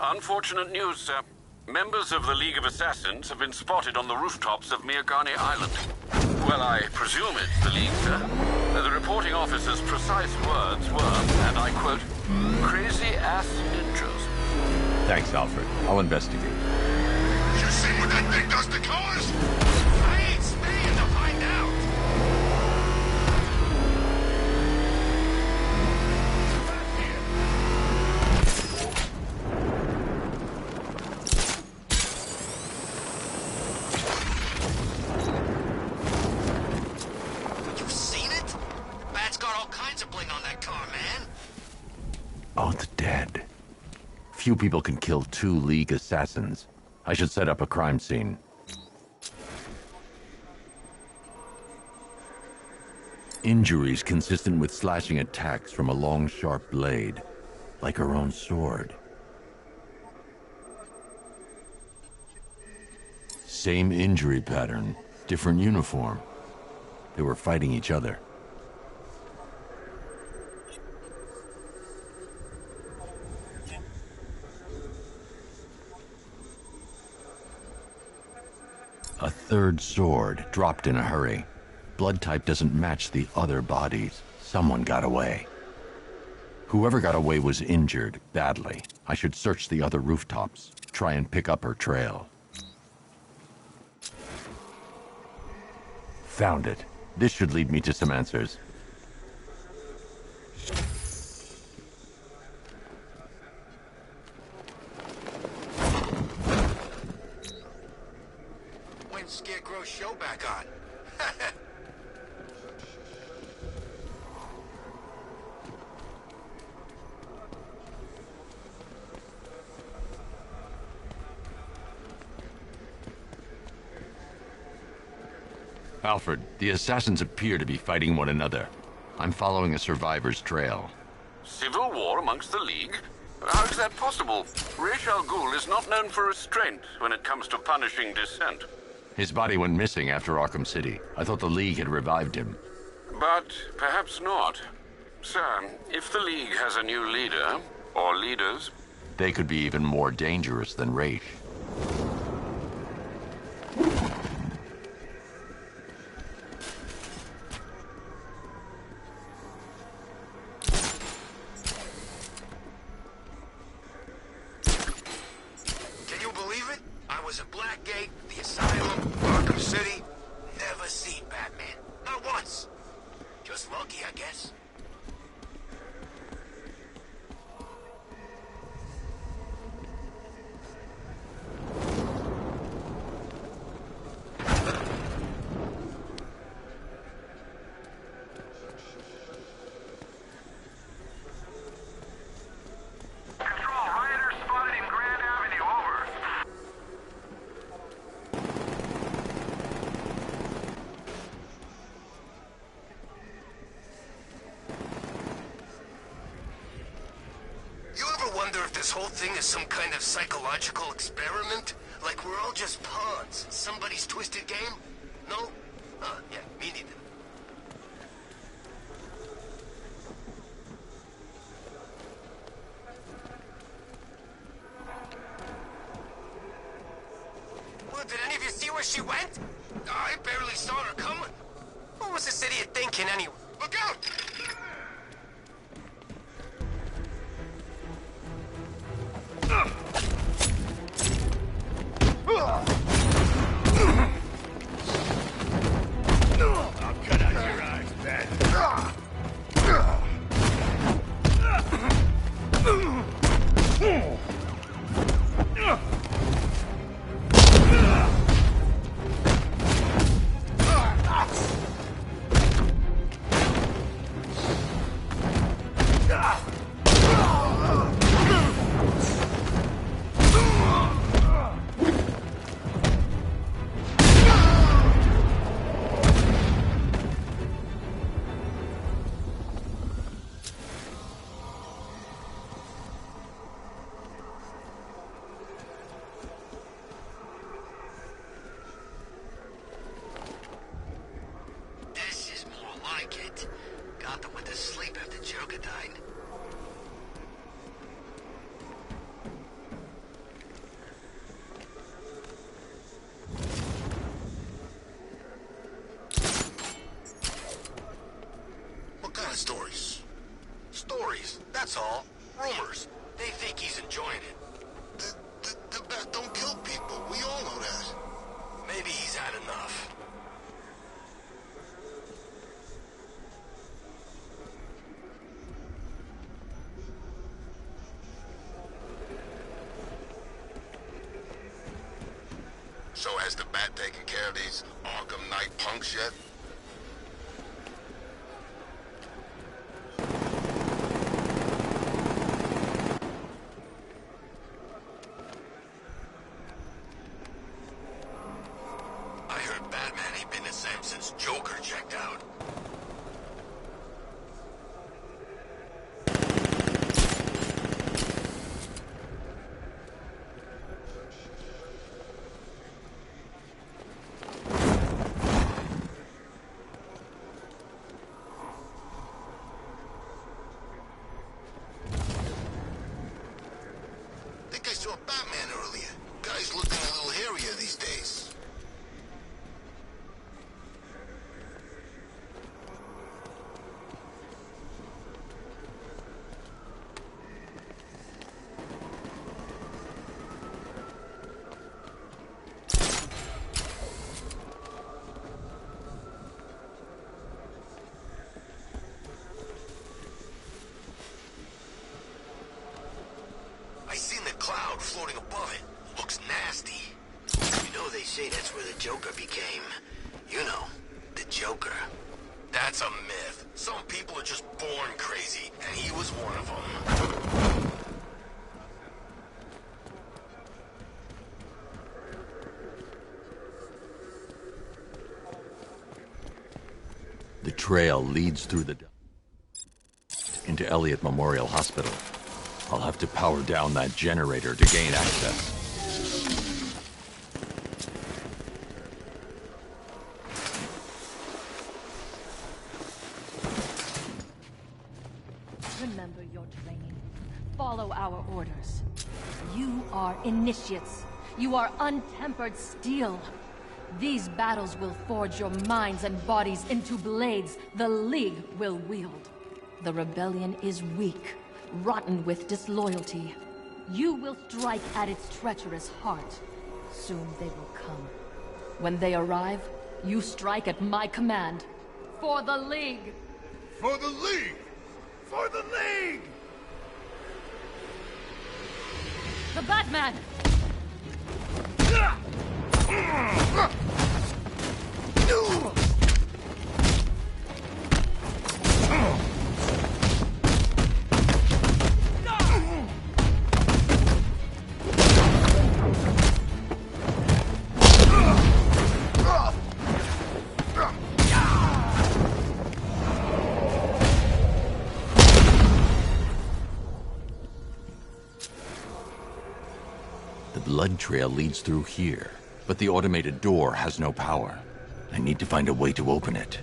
Unfortunate news, sir. Members of the League of Assassins have been spotted on the rooftops of Mirgani Island. Well, I presume it's the League, sir. The reporting officer's precise words were, and I quote, "crazy-ass ninjas." Thanks, Alfred. I'll investigate. You see what that thing does to cars? I ain't staying to find out. You seen it? The bat's got all kinds of bling on that car, man. Oh, the dead. Few people can kill 2 League assassins. I should set up a crime scene. Injuries consistent with slashing attacks from a long, sharp blade, like her own sword. Same injury pattern, different uniform. They were fighting each other. A third sword, dropped in a hurry. Blood type doesn't match the other bodies. Someone got away. Whoever got away was injured, badly. I should search the other rooftops, try and pick up her trail. Found it. This should lead me to some answers. When's Scarecrow's show back on? Alfred, the assassins appear to be fighting one another. I'm following a survivor's trail. Civil war amongst the League? How is that possible? Ra's al Ghul is not known for restraint when it comes to punishing dissent. His body went missing after Arkham City. I thought the League had revived him. But perhaps not. Sir, if the League has a new leader, or leaders... They could be even more dangerous than Ra's. Can you believe it? I was at Blackgate, the Asylum, Arkham City. Never seen Batman. Not once. Just lucky, I guess. Control, rioters spotted in Grand Avenue, over. You ever wonder if this whole thing is some kind of psychological experiment? Like we're all just pawns in somebody's twisted game? No? Huh, yeah, me neither. Well, did any of you see where she went? I barely saw her coming. What was this idiot thinking anyway? Look out! I'll cut out your eyes, Bat. This is more like it. Gotham went to sleep after Joker died. of stories. Stories, that's all. Rumors. They think he's enjoying it. The bat don't kill people. We all know that. Maybe he's had enough. So has the bat taken care of these Arkham Knight punks yet? I heard Batman ain't been the same since Joker checked out. Think I saw Batman earlier. Guy's looking a little hairier these days. I seen the cloud floating above it. Looks nasty. You know they say that's where the Joker became. You know, the Joker. That's a myth. Some people are just born crazy, and he was one of them. The trail leads through the into Elliott Memorial Hospital. I'll have to power down that generator to gain access. Remember your training. Follow our orders. You are initiates. You are untempered steel. These battles will forge your minds and bodies into blades the League will wield. The rebellion is weak, rotten with disloyalty. You will strike at its treacherous heart. Soon they will come. When they arrive, you strike at my command. For the League! For the League! For the League! The Batman! The blood trail leads through here, but the automated door has no power. I need to find a way to open it.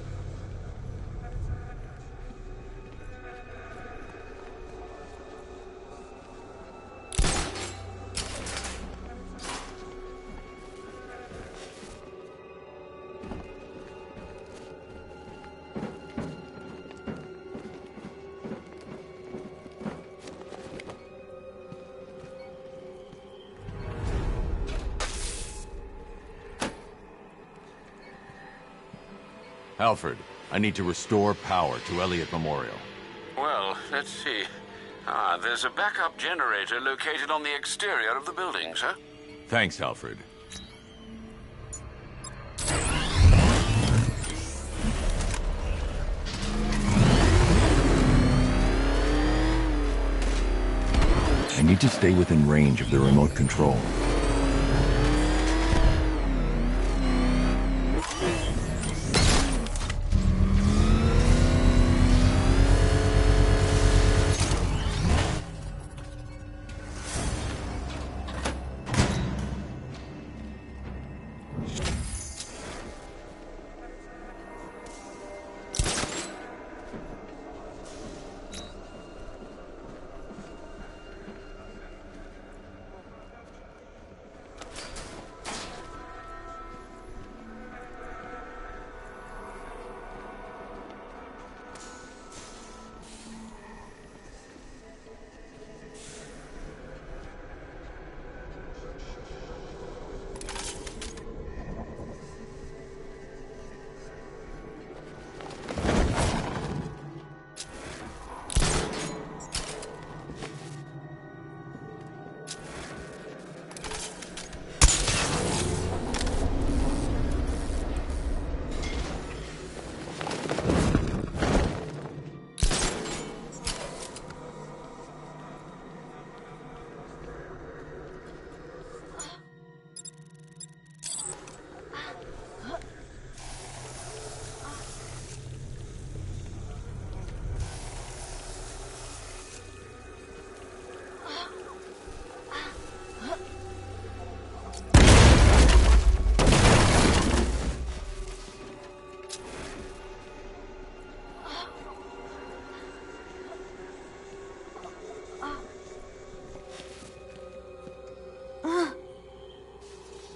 Alfred, I need to restore power to Elliott Memorial. Well, let's see. There's a backup generator located on the exterior of the building, sir. Thanks, Alfred. I need to stay within range of the remote control.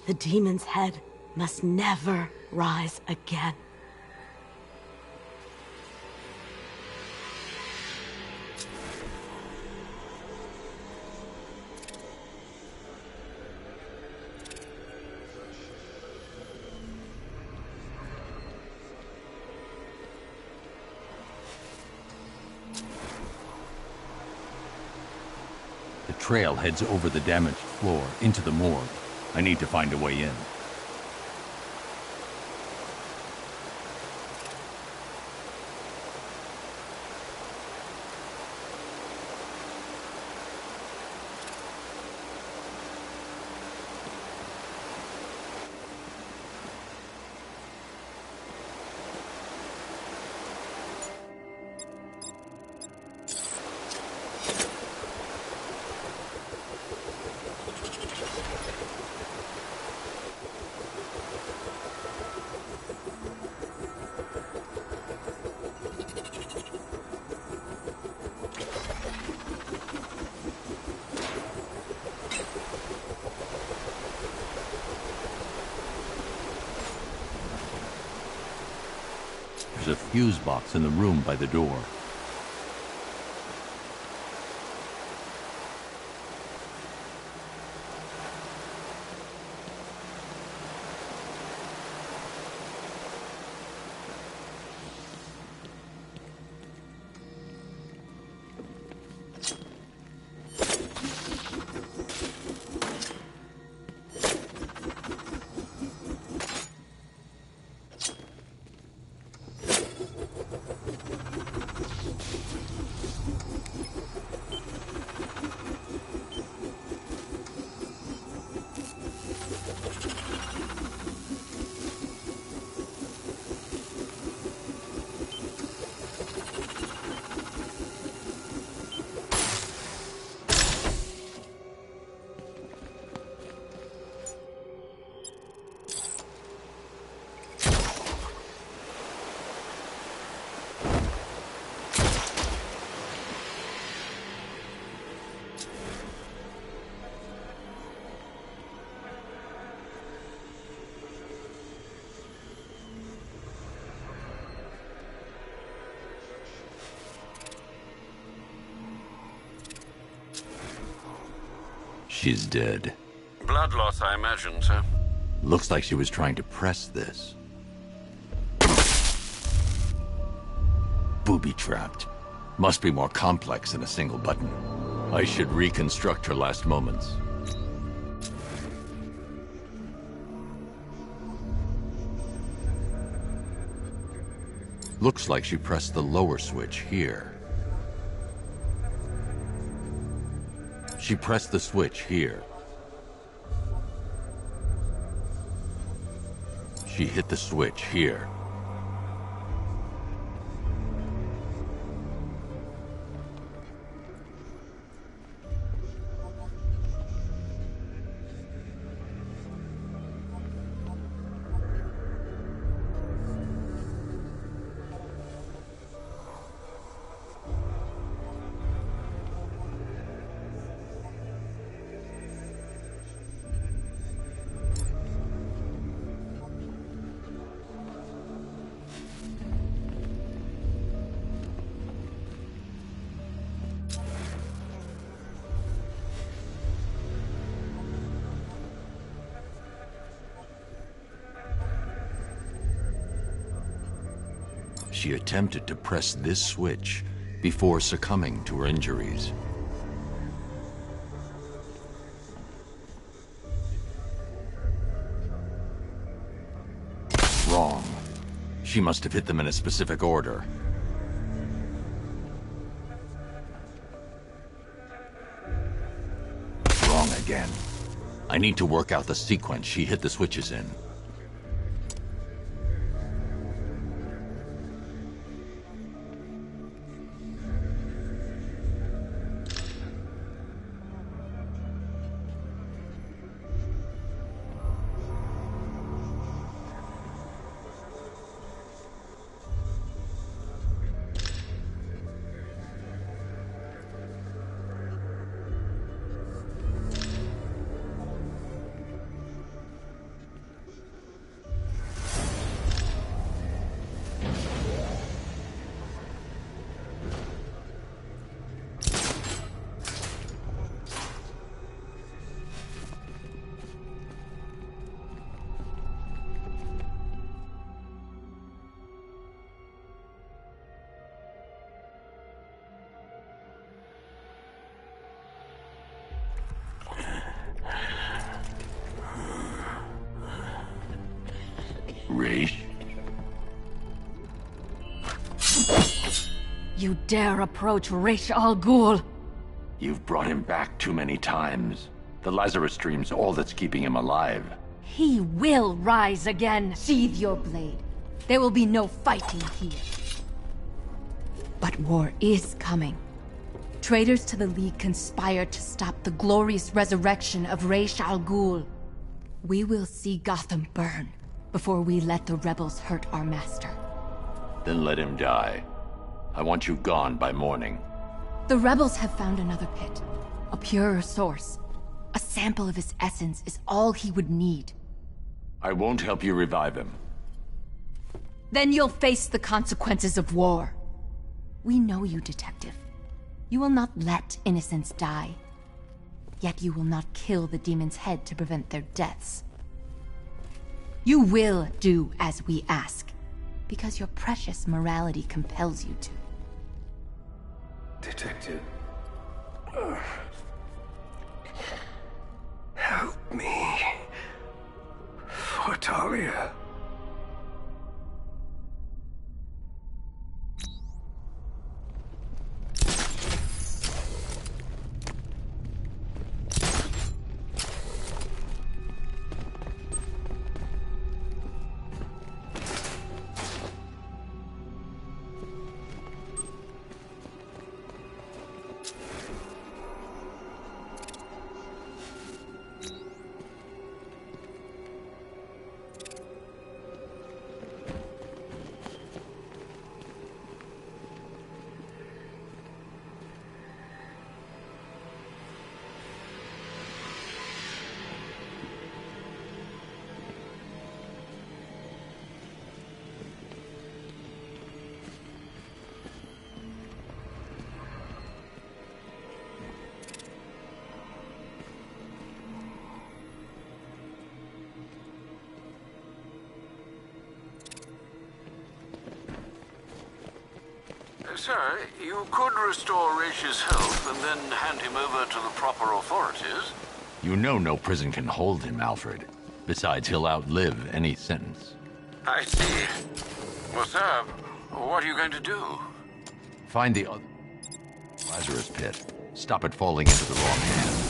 The demon's head must never rise again. The trail heads over the damaged floor into the morgue. I need to find a way in. There's a fuse box in the room by the door. She's dead. Blood loss, I imagine, sir. Looks like she was trying to press this. Booby-trapped. Must be more complex than a single button. I should reconstruct her last moments. Looks like she pressed the lower switch here. She pressed the switch here. She hit the switch here. She attempted to press this switch before succumbing to her injuries. Wrong. She must have hit them in a specific order. Wrong again. I need to work out the sequence she hit the switches in. Raish? You dare approach Raish Al Ghul? You've brought him back too many times. The Lazarus Stream's all that's keeping him alive. He will rise again. Sheathe your blade. There will be no fighting here. But war is coming. Traitors to the League conspire to stop the glorious resurrection of Raish Al Ghul. We will see Gotham burn before we let the rebels hurt our master. Then let him die. I want you gone by morning. The rebels have found another pit. A purer source. A sample of his essence is all he would need. I won't help you revive him. Then you'll face the consequences of war. We know you, Detective. You will not let innocents die. Yet you will not kill the demon's head to prevent their deaths. You will do as we ask, because your precious morality compels you to. Detective. Help me. For Talia. Sir, you could restore Raish's health and then hand him over to the proper authorities. You know no prison can hold him, Alfred. Besides, he'll outlive any sentence. I see. Well, sir, what are you going to do? Find the other Lazarus pit. Stop it falling into the wrong hands.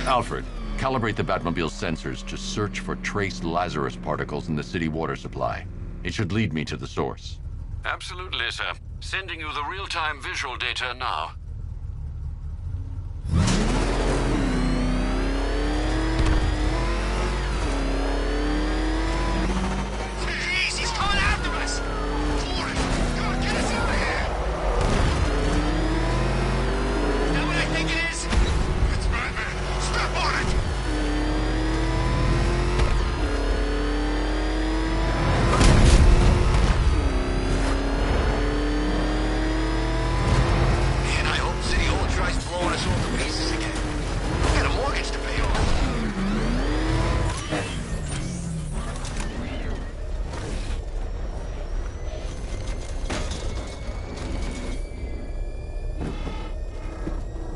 Alfred, calibrate the Batmobile's sensors to search for trace Lazarus particles in the city water supply. It should lead me to the source. Absolutely, sir. Sending you the real-time visual data now. Jeez, he's coming after us! Forrest, come on, get us out of here! Is that what I think it is? It's Batman! Step on it! Man, I hope City Hall tries blowing us all to pieces again. We got a mortgage to pay off.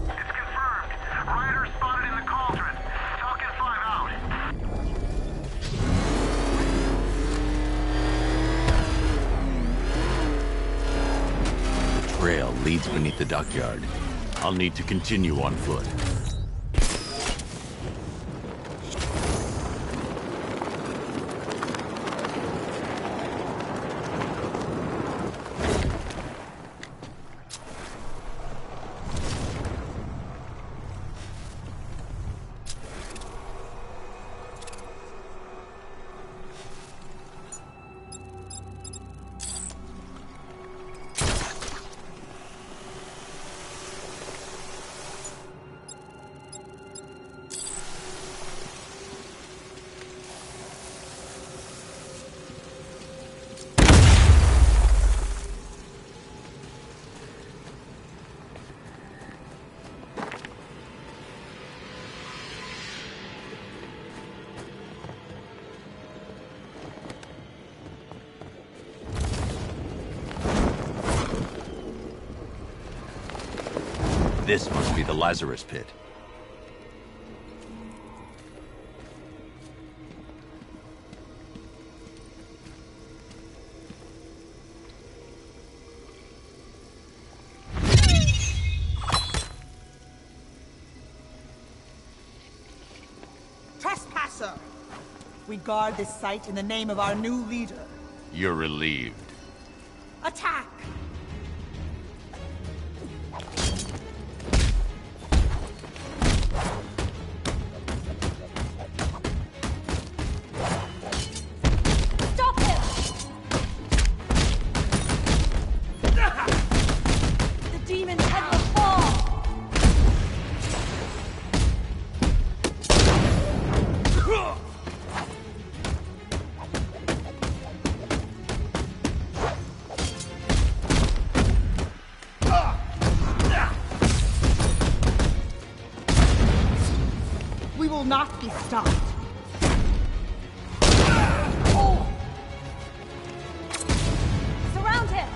It's confirmed. Rider spotted in the cauldron. Falcon 5 out. The trail leads beneath the dockyard. I'll need to continue on foot. This must be the Lazarus Pit. Trespasser! We guard this site in the name of our new leader. You're relieved. Attack! Stop him! The demon's head will fall! We will not be stopped. Surround him!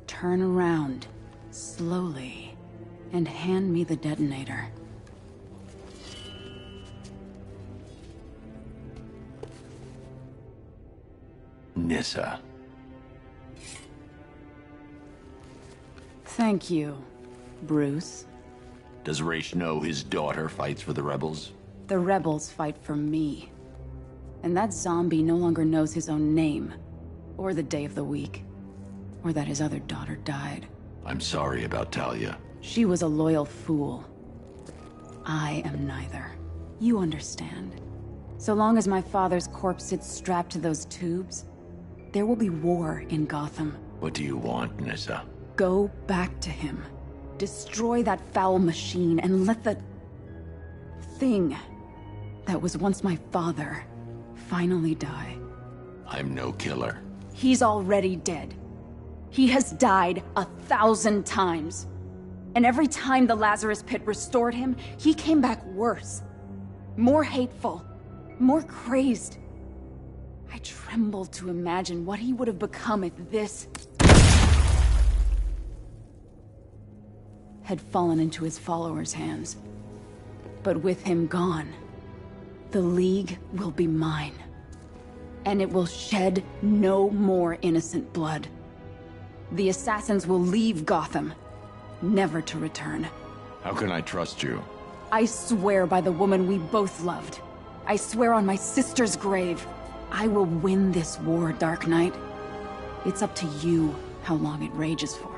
Turn around, slowly, and hand me the detonator. Nissa. Thank you, Bruce. Does Raish know his daughter fights for the rebels? The rebels fight for me. And that zombie no longer knows his own name, or the day of the week, or that his other daughter died. I'm sorry about Talia. She was a loyal fool. I am neither. You understand. So long as my father's corpse sits strapped to those tubes, there will be war in Gotham. What do you want, Nissa? Go back to him. Destroy that foul machine and let the thing that was once my father finally die. I'm no killer. He's already dead. He has died 1,000 times. And every time the Lazarus Pit restored him, he came back worse. More hateful. More crazed. I tremble to imagine what he would have become if this had fallen into his followers' hands. But with him gone, the League will be mine. And it will shed no more innocent blood. The assassins will leave Gotham, never to return. How can I trust you? I swear by the woman we both loved. I swear on my sister's grave. I will win this war, Dark Knight. It's up to you how long it rages for.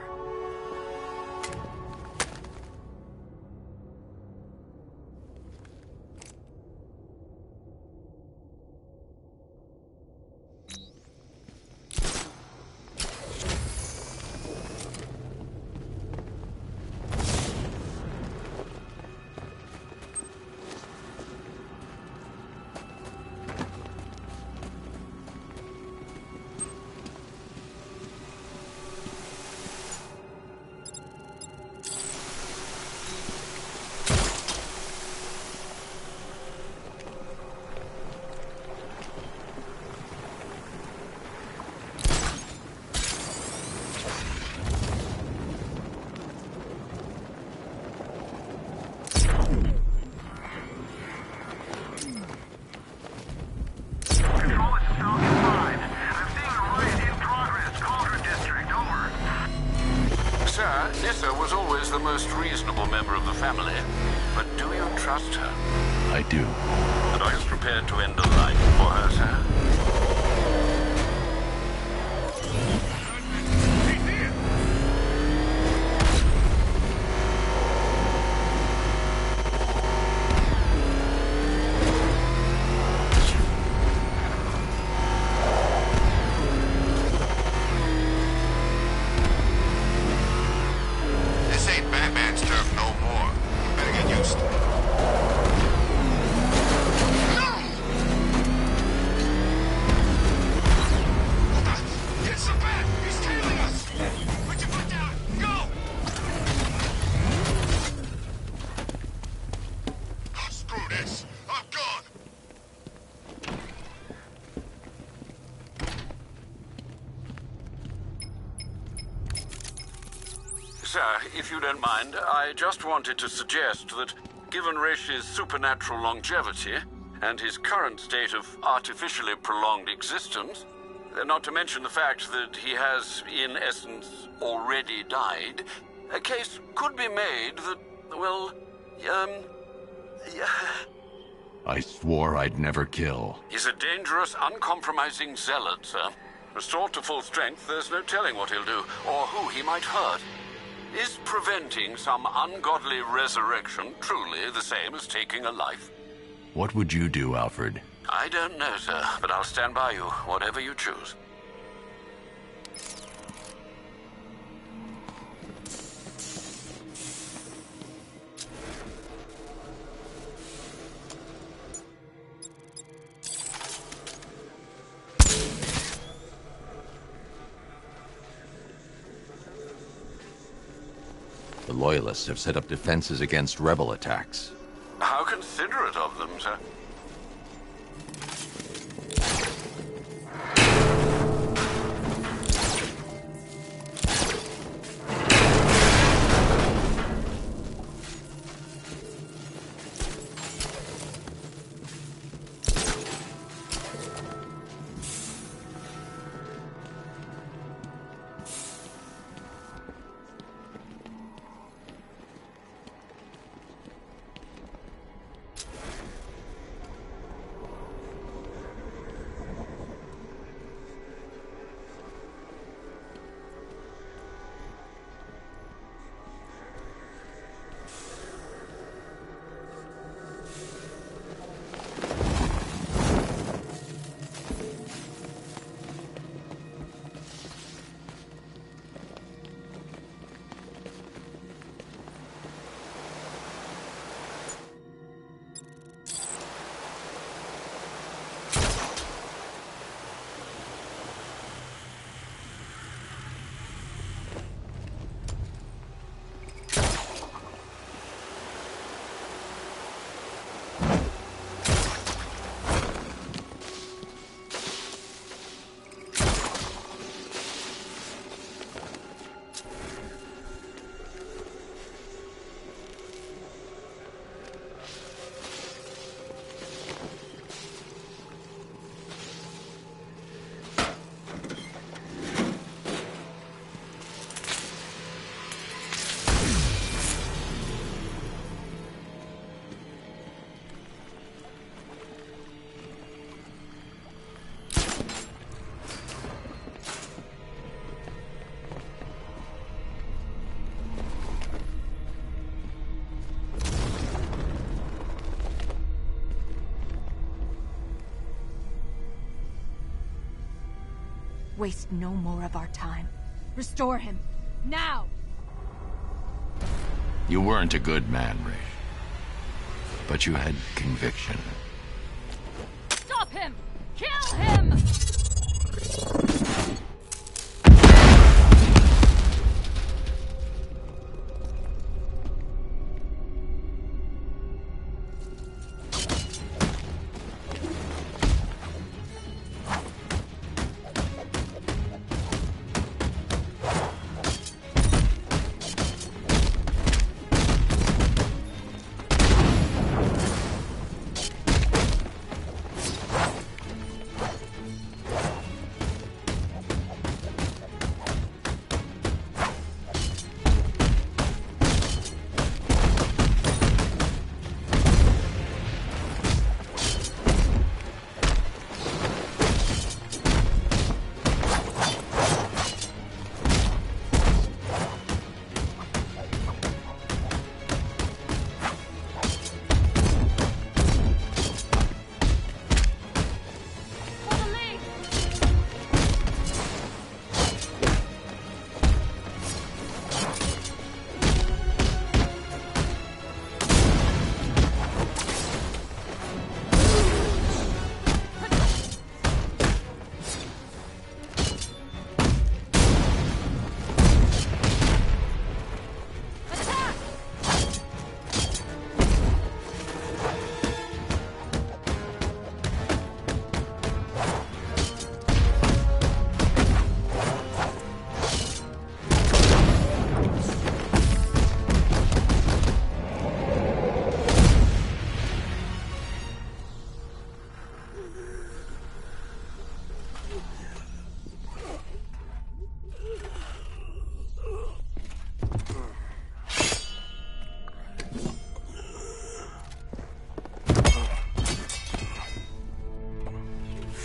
Nissa was always the most reasonable member of the family, but do you trust her? I do. And are you prepared to end a life for her, sir? Sir, if you don't mind, I just wanted to suggest that, given Resh's supernatural longevity and his current state of artificially prolonged existence, not to mention the fact that he has, in essence, already died, a case could be made that, well, I swore I'd never kill. He's a dangerous, uncompromising zealot, sir. Restored to full strength, there's no telling what he'll do, or who he might hurt. Is preventing some ungodly resurrection truly the same as taking a life? What would you do, Alfred? I don't know, sir, but I'll stand by you, whatever you choose. The Loyalists have set up defenses against rebel attacks. How considerate of them, sir. Waste no more of our time. Restore him. Now! You weren't a good man, Rish. But you had conviction. Stop him! Kill him!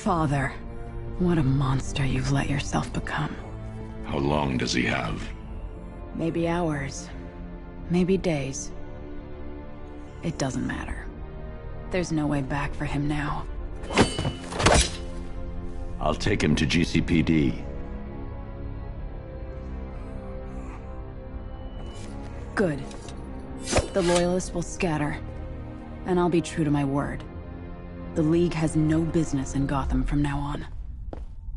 Father, what a monster you've let yourself become. How long does he have? Maybe hours. Maybe days. It doesn't matter. There's no way back for him now. I'll take him to GCPD. Good. The Loyalists will scatter. And I'll be true to my word. The League has no business in Gotham from now on.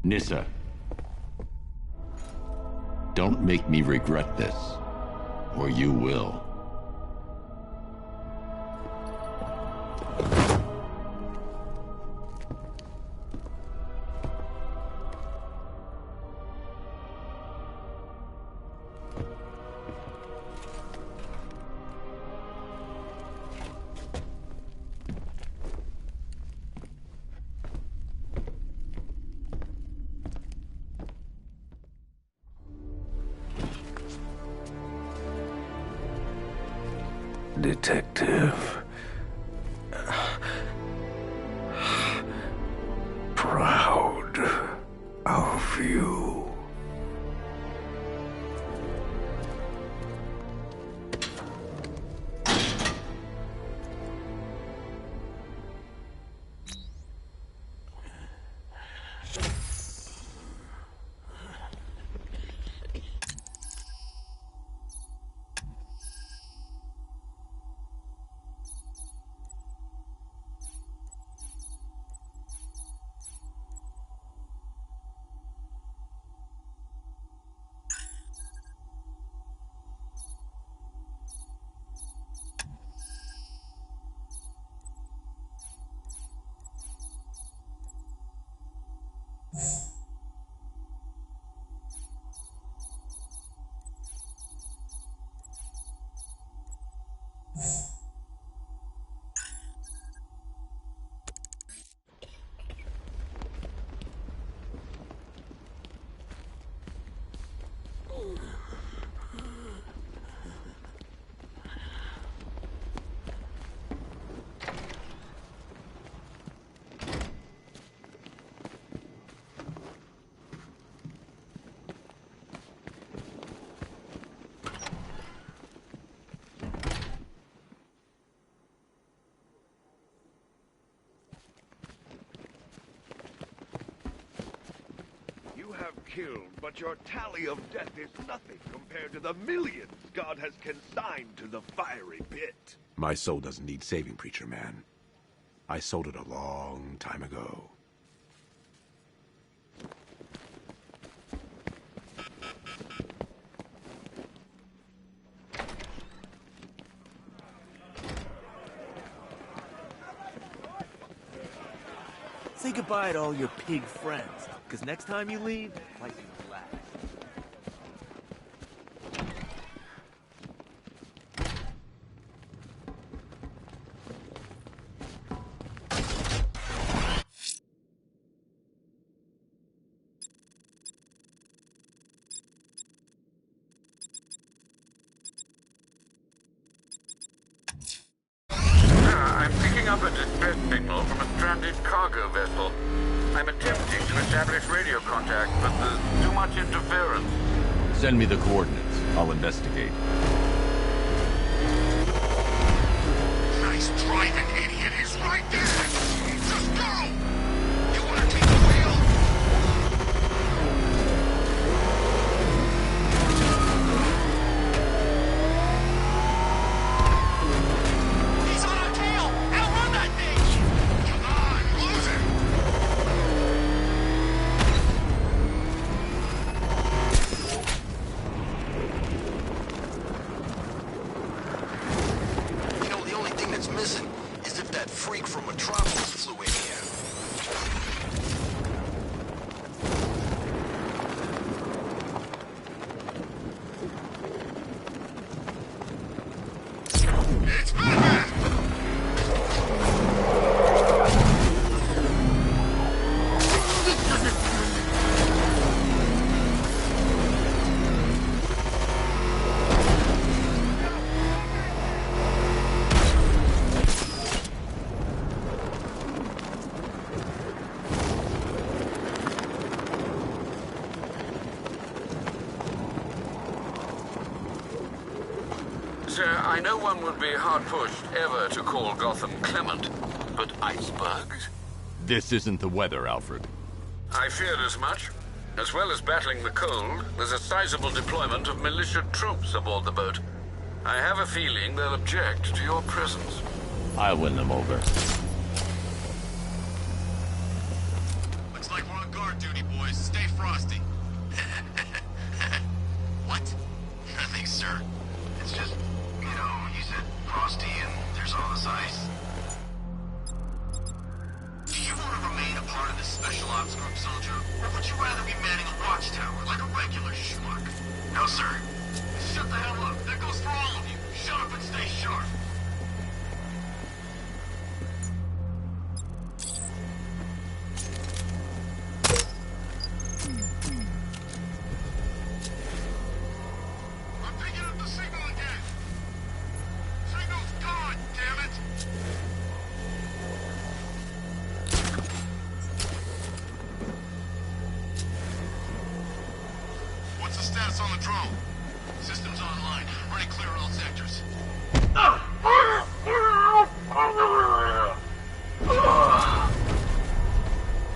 Nyssa. Don't make me regret this. Or you will. Detective. Proud of you. Killed, but your tally of death is nothing compared to the millions God has consigned to the fiery pit. My soul doesn't need saving, preacher man. I sold it a long time ago. Say goodbye to all your pig friends, because next time you leave, might be the last. I'm picking up a distress signal from a stranded cargo vessel. I'm attempting to establish radio contact, but there's too much interference. Send me the coordinates. I'll investigate. Nice driving, idiot. He's right there. Just go. You want to take the wheel? He's on our tail. Outrun that thing. Come on, lose it. You know, the only thing that's missing is if that freak from Metropolis flew in here. It's Batman. I know one would be hard-pushed ever to call Gotham clement, but icebergs? This isn't the weather, Alfred. I feared as much. As well as battling the cold, there's a sizable deployment of militia troops aboard the boat. I have a feeling they'll object to your presence. I'll win them over. Looks like we're on guard duty, boys. Stay frosty. What? Nothing, sir. It's just, you said frosty and there's all this ice. Do you want to remain a part of this special ops group, soldier? Or would you rather be manning a watchtower like a regular schmuck? No, sir. Shut the hell up. That goes for all of you. Shut up and stay sharp. I'm picking up the signal again. Signal's gone, damn it. What's the status on the drone? Systems online. Running clear on all sectors.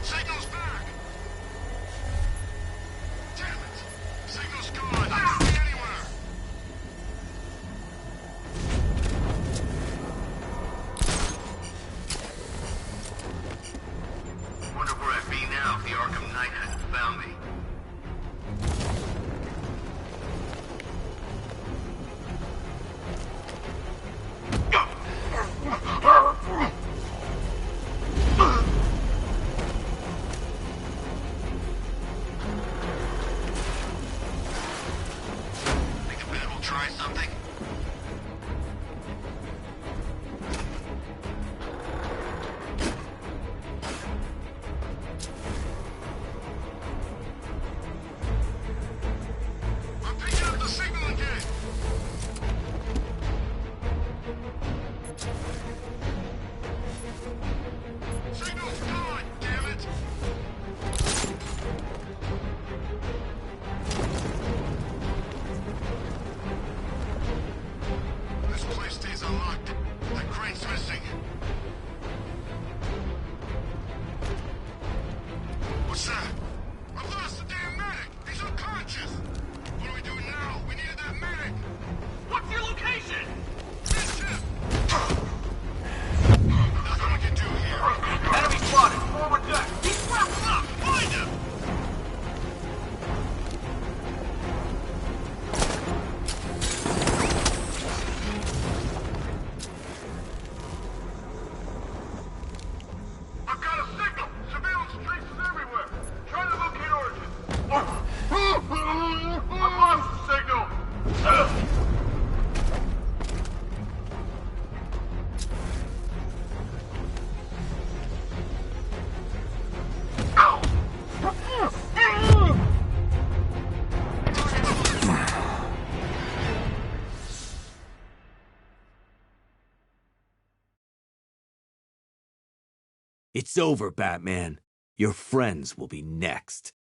Signal's back! Damn it! Signal's gone. I don't see it anywhere. Wonder where I'd be now if the Arkham Knight hadn't found me. Think the Bat will try something? I'm picking up the signal again. Signal's gone, damn it! This place stays unlocked. That crane's missing. What's that? I've lost the damn medic! He's unconscious! What do we do now? We needed that medic! What's your location? This ship! Nothing we can do here. Enemy spotted! Forward deck! He's wrapped up! Find him! I've got a signal! Surveillance traces everywhere! Try to locate origin! I've lost the signal! It's over, Batman. Your friends will be next.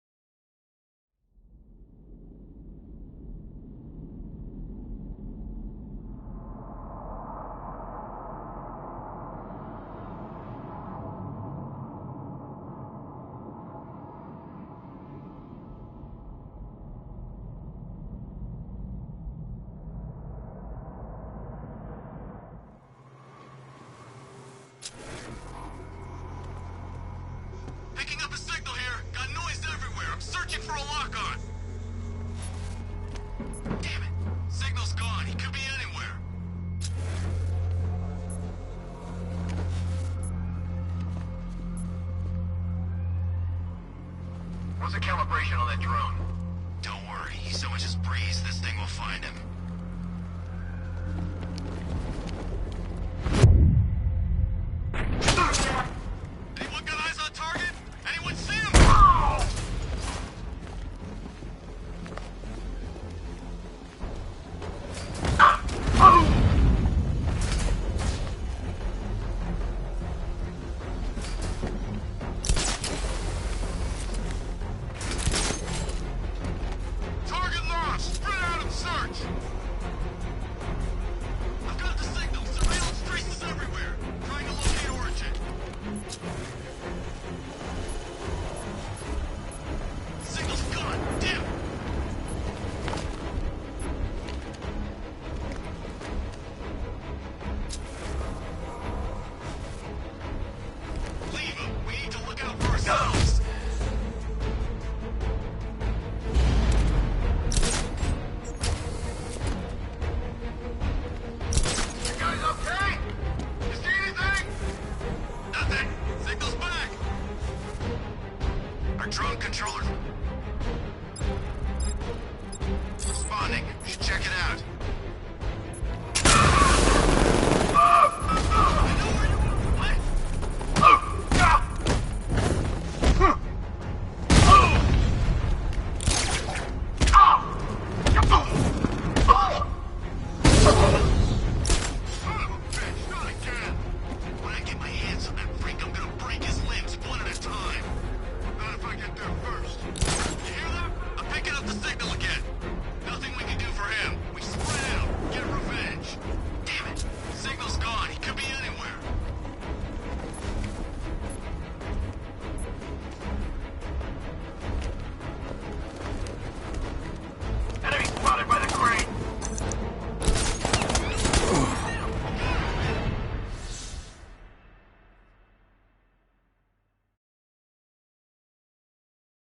Picking up a signal here. Got noise everywhere. I'm searching for a lock-on. Damn it. Signal's gone. He could be anywhere. What's the calibration on that drone? Don't worry. He so much as breathes, this thing will find him. Anyone got eyes on target? Anyone see him? Target lost! Spread out and search!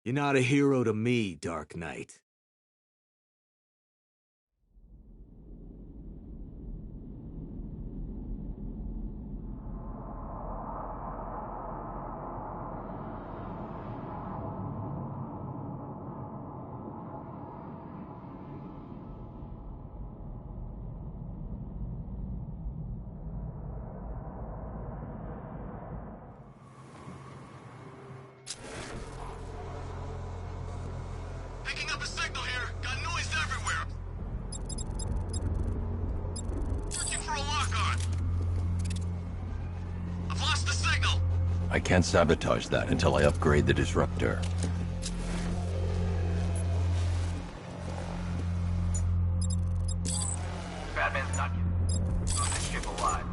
You're not a hero to me, Dark Knight. Picking up a signal here. Got noise everywhere. Searching for a lock-on. I've lost the signal. I can't sabotage that until I upgrade the disruptor. Batman's not on this ship alive.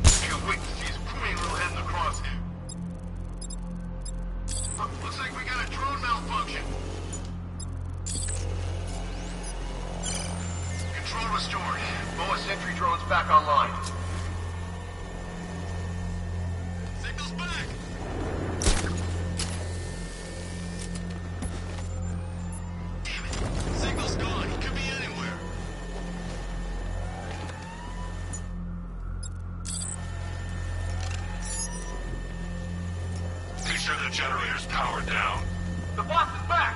Can't wait to see his pointy little head in the crosshair. Looks like we got a drone malfunction. Control restored. BOA sentry drone's back online. Signal's back. Damn it. Signal's gone. He could be anywhere. Make sure the generator's powered down. The boss is back!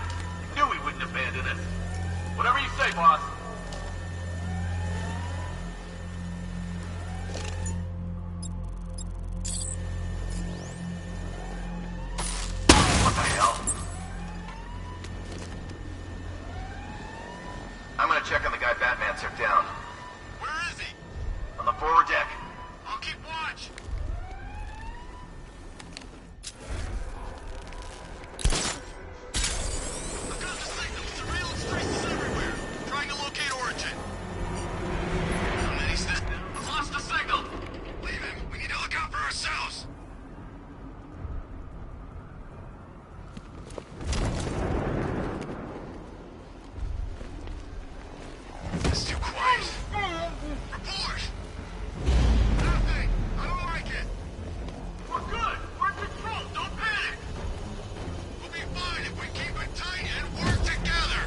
Knew he wouldn't abandon us. Whatever you say, boss. What the hell? I'm gonna check on the guy Batman took down. Where is he? On the forward deck. I'll keep watch. I've got the signal. Surveillance traces everywhere. Trying to locate origin. And then he's dead. I've lost the signal. Leave him. We need to look out for ourselves. It's too quiet. Report! Nothing! I don't like it! We're good! We're in control! Don't panic! We'll be fine if we keep it tight and work together!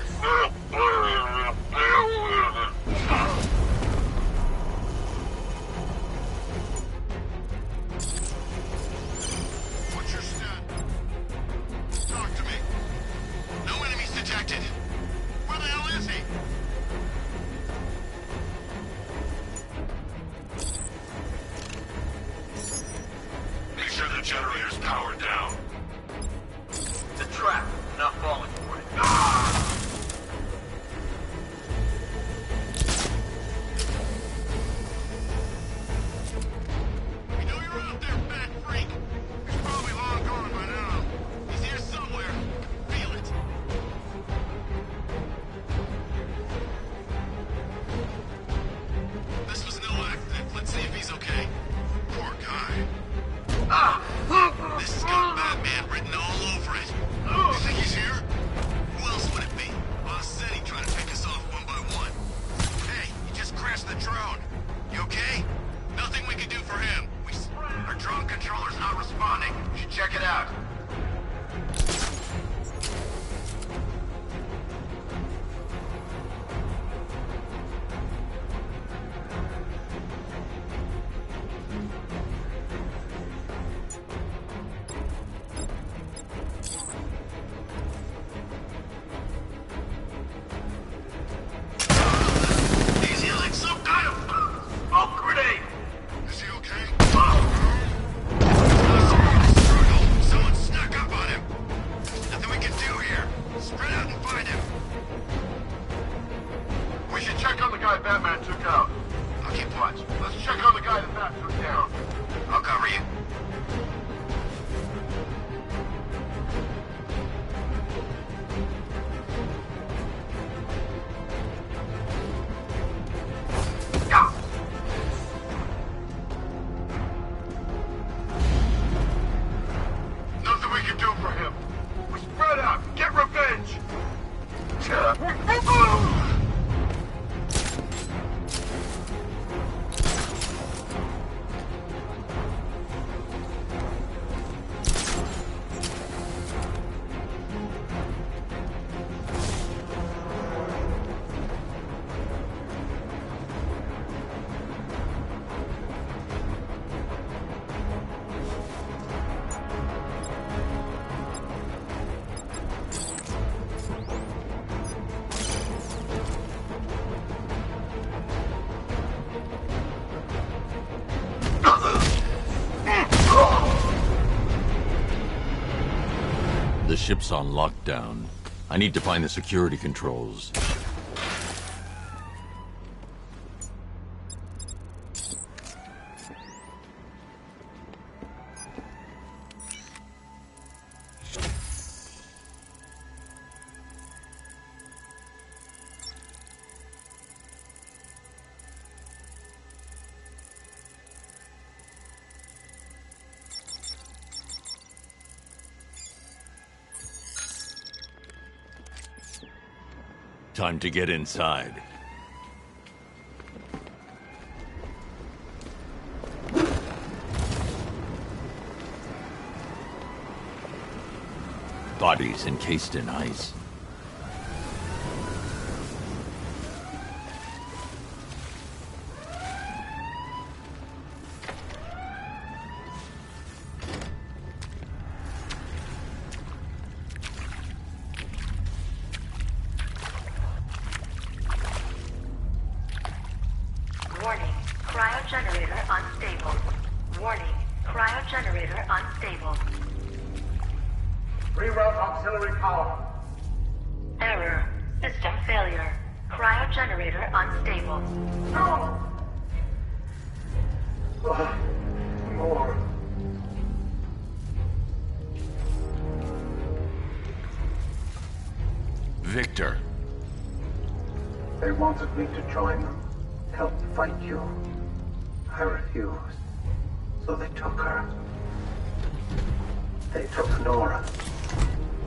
What's your stat? Talk to me. No enemies detected. Where the hell is he? Make sure the generator's powered down. The trap. Not falling for it. We know you're out there, fat freak. He's probably long gone by now. He's here somewhere. Feel it. This was no accident. Let's see if he's okay. Poor guy. This has got Batman written all over it. You think he's here? Who else would it be? Boss said he'd try to pick us off one by one. Hey, he just crashed the drone. You okay? Nothing we can do for him. Our drone controller's not responding. You should check it out. He's yelling some kind of smoke grenade. Is he okay? Someone ship's on lockdown. I need to find the security controls. Time to get inside. Bodies encased in ice. Warning, cryogenerator unstable. Warning, cryogenerator unstable. Reroute auxiliary power. Error, system failure. Cryogenerator unstable. No! More. Victor. They wanted me to join them. Help fight you. I refused. So they took her. They took Nora.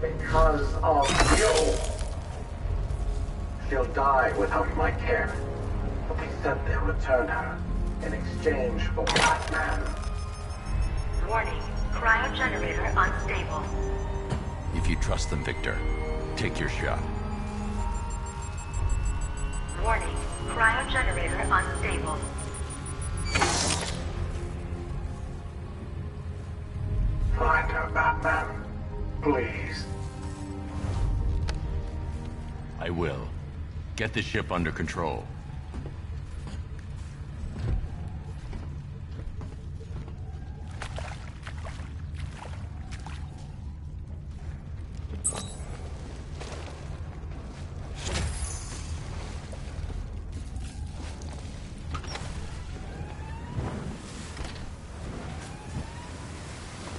Because of you. She'll die without my care. But they said they'll return her in exchange for Batman. Warning, cryogenerator unstable. If you trust them, Victor, take your shot. Warning, cryogenerator unstable. Find her, Batman. Please. I will. Get the ship under control.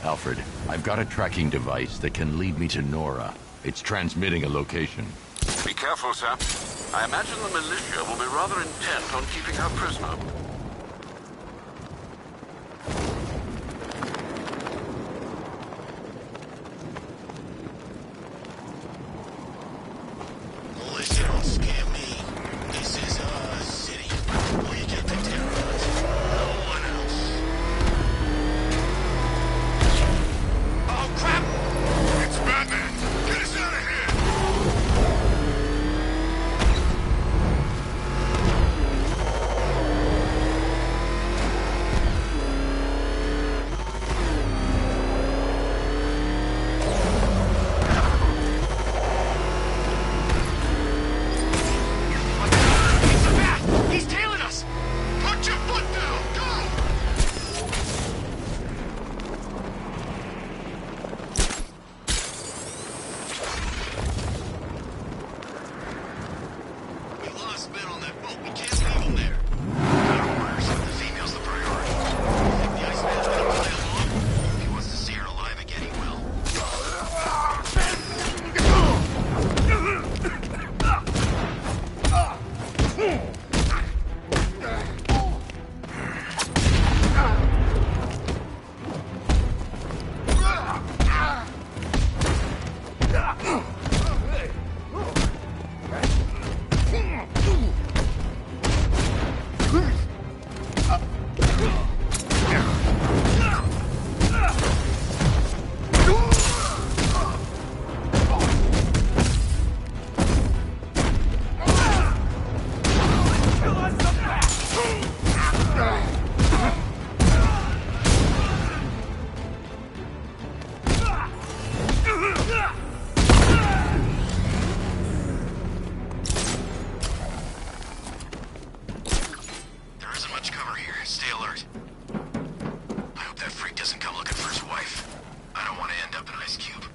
Alfred, I've got a tracking device that can lead me to Nora. It's transmitting a location. Be careful, sir. I imagine the militia will be rather intent on keeping her prisoner. Militia don't scare me. This is a city. We get the terrorists. No one else. Oh, crap! It's Batman! Get us out of here! He's tailing us! Put your foot down! Go! We lost men on that boat. We can't leave them there. Our orders. The female's the priority. Think the Iceman's gonna play along? If he wants to see her alive again, he will. There isn't much cover here. Stay alert. I hope that freak doesn't come looking for his wife. I don't want to end up an ice cube.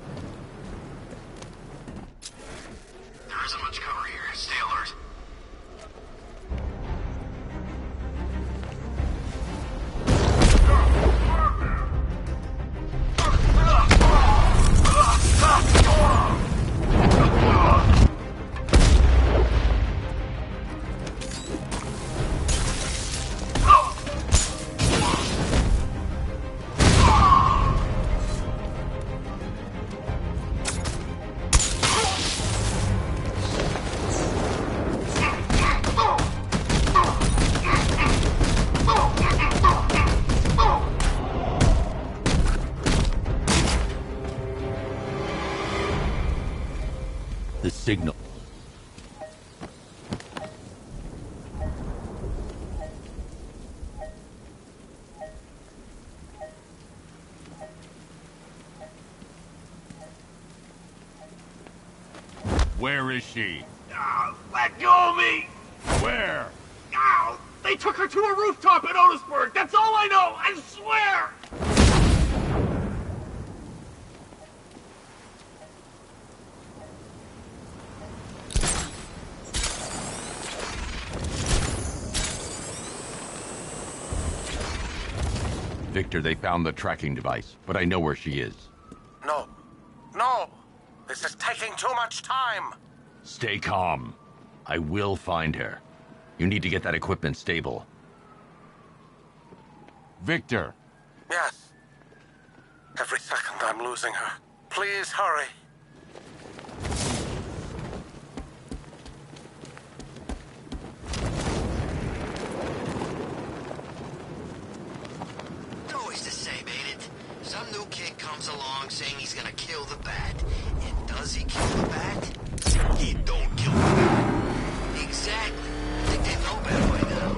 Where is she? Let go of me! Where? They took her to a rooftop in Otisburg! That's all I know! I swear! Victor, they found the tracking device, but I know where she is. No. No! This is taking too much time! Stay calm. I will find her. You need to get that equipment stable. Victor! Yes. Every second I'm losing her. Please hurry. Always the same, ain't it? Some new kid comes along saying he's gonna kill the bat. And does he kill the bat? He don't kill the bat. Exactly. I think they know better by now.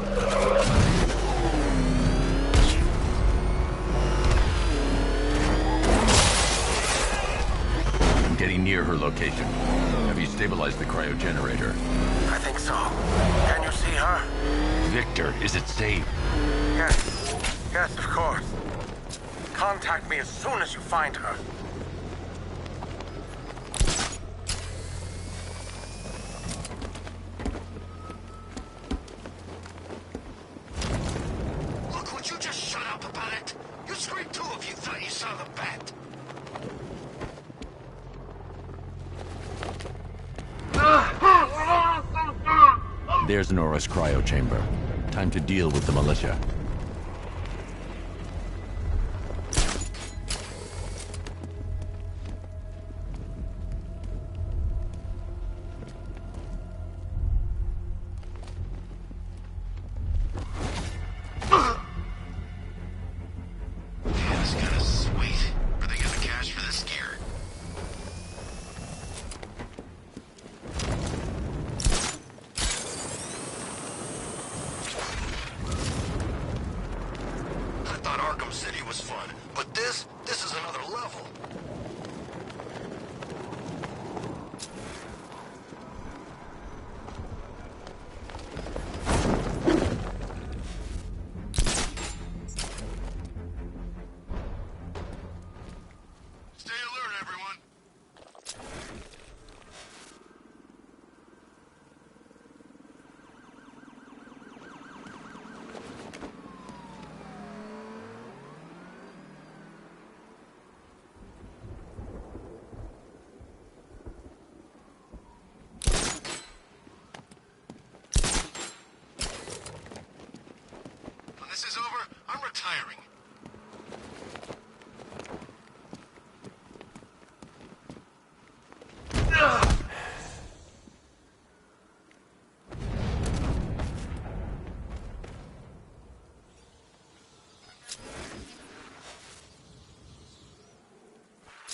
I'm getting near her location. Have you stabilized the cryogenerator? I think so. Can you see her? Victor, is it safe? Yes. Yes, of course. Contact me as soon as you find her. Look, would you just shut up about it? You screamed too if you thought you saw the bat. There's Nora's cryo chamber. Time to deal with the militia. Damn, this gun is sweet. Where they got the cash for this gear? I thought Arkham City was fun, but this is another level. Stay alert, everyone. When this is over, I'm retiring.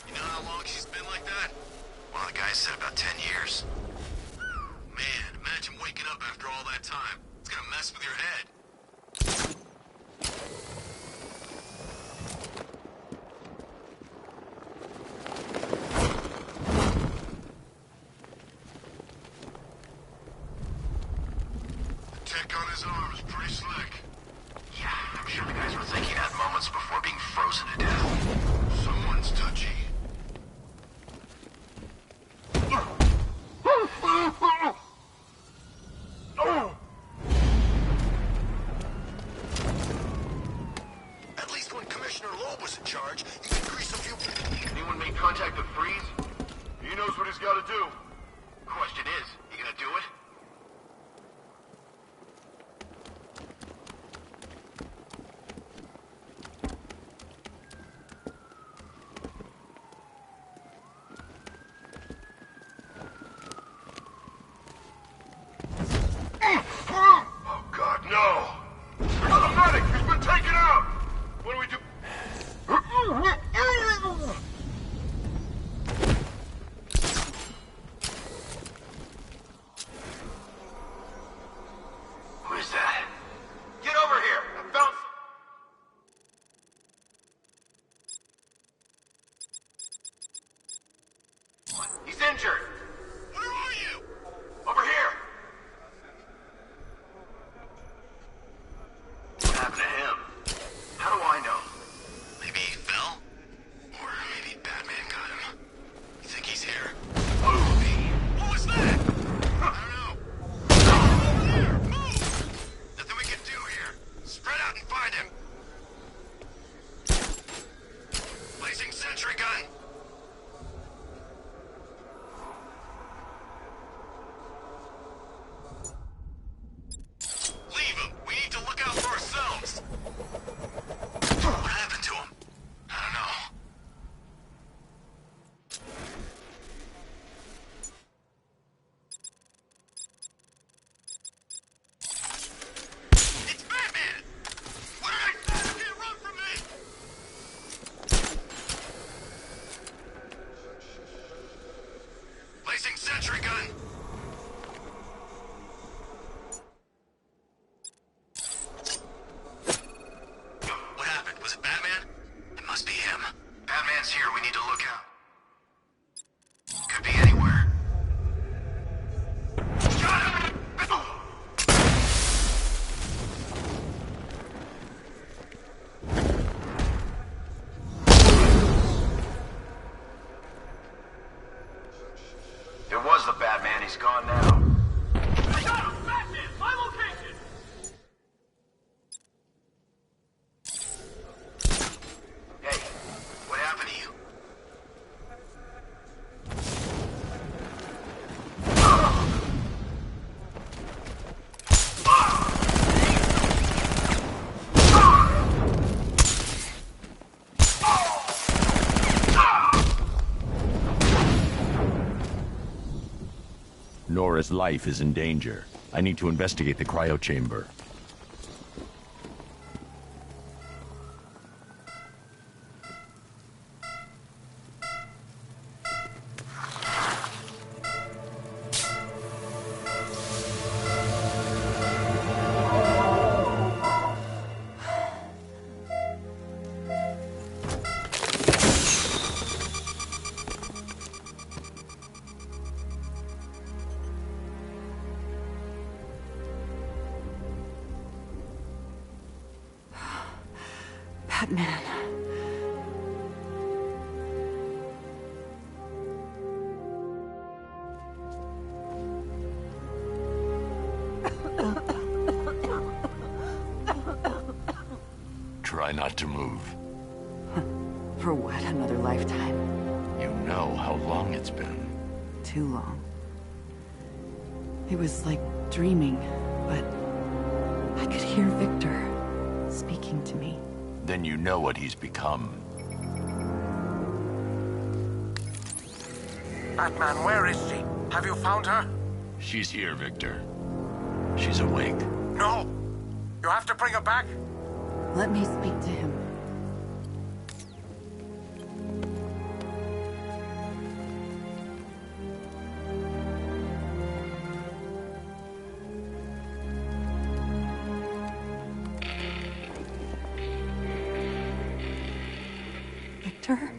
You know how long she's been like that? Well, the guy said about 10 years. Man, imagine waking up after all that time. It's gonna mess with your head. The tech on his arm is pretty slick. Yeah, I'm sure the guys were thinking that moments before being frozen to death. Someone's touchy. At least when Commissioner Loeb was in charge, he could grease a few... Anyone make contact with Freeze? He knows what he's got to do. Question is, you gonna do it? Oh, God, no! There's a medic! He's been taken out! What do we do? he's gone now. I got him! Batman! My location! Hey, what happened to you? Nora's life is in danger. I need to investigate the cryo chamber. Batman. Try not to move. For what, another lifetime? You know how long it's been. Too long. It was like dreaming, but I could hear Victor speaking to me. Then you know what he's become. Batman, where is she? Have you found her? She's here, Victor. She's awake. No! You have to bring her back? Let me speak to him. Victor?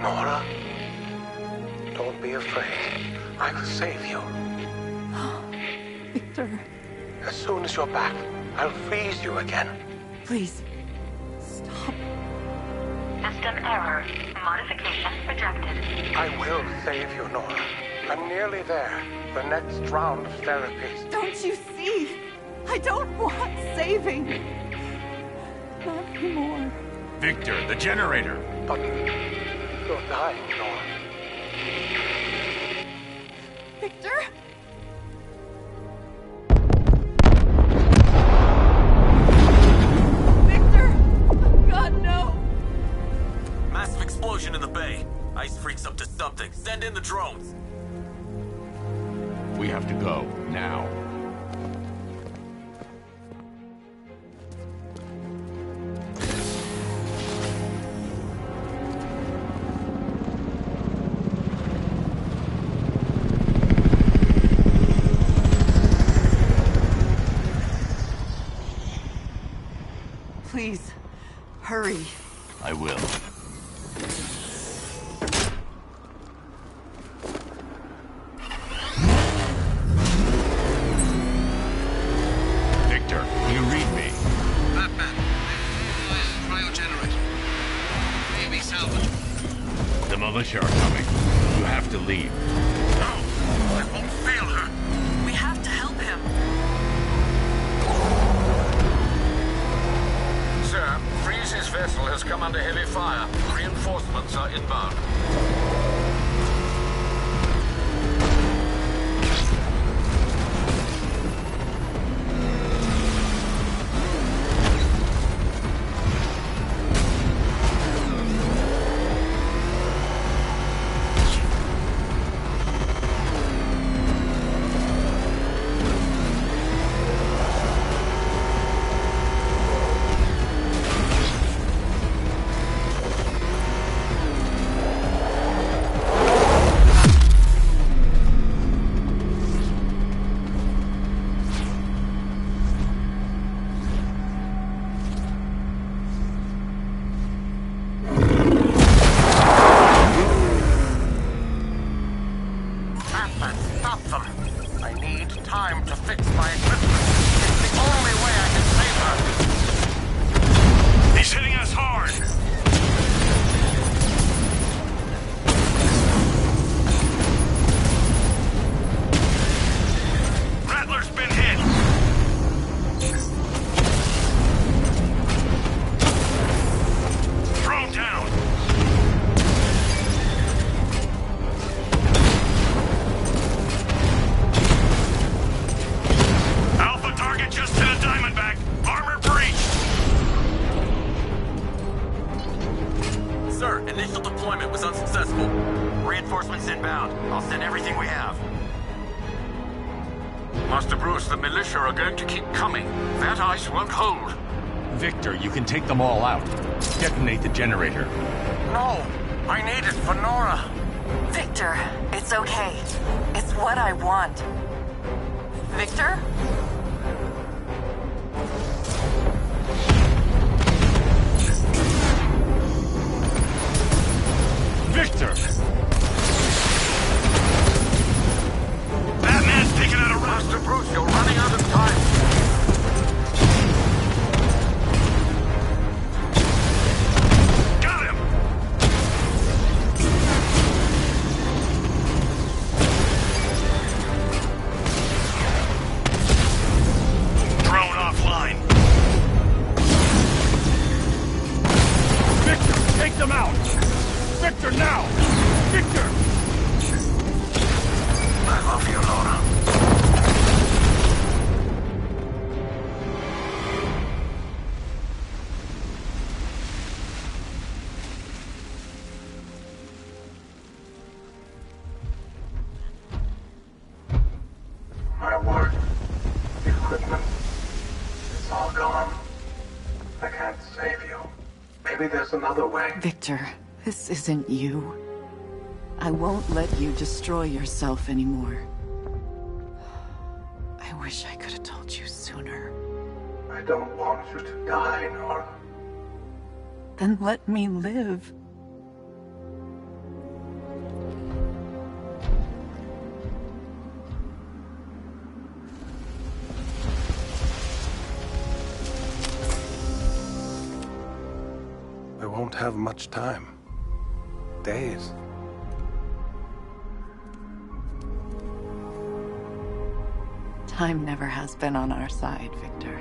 Nora, don't be afraid. I will save you. Victor. As soon as you're back, I'll freeze you again. Please, stop. System error. Modification rejected. I will save you, Nora. I'm nearly there. The next round of therapies. Don't you see? I don't want saving. Not anymore. Victor, the generator! But you're dying, Nora. Victor? Victor! God, no! Massive explosion in the bay. Ice freaks up to something. Send in the drones. We have to go, now. Please, hurry. I will. Victor, can you read me? Batman, cryogenerator. Maybe salvage. The militia are coming. You have to leave. No, I won't fail her. We have to help him. Sir, Freeze's vessel has come under heavy fire. Reinforcements are inbound. initial deployment was unsuccessful. Reinforcements inbound. I'll send everything we have. Master Bruce, the militia are going to keep coming. That ice won't hold. Victor, you can take them all out. Detonate the generator. No! I need it for Nora! Victor, it's okay. It's what I want. Victor? Victor! Batman's taking out a run! Master Bruce, you're running out of time. Got him! Drone offline. Victor, take them out! Victor, now! Victor! I love you, Nora. My work, equipment, it's all gone. I can't save you. Maybe there's another way. Victor, this isn't you. I won't let you destroy yourself anymore. I wish I could have told you sooner. I don't want you to die, Nora. Then let me live. We won't have much time. Days. Time never has been on our side, Victor.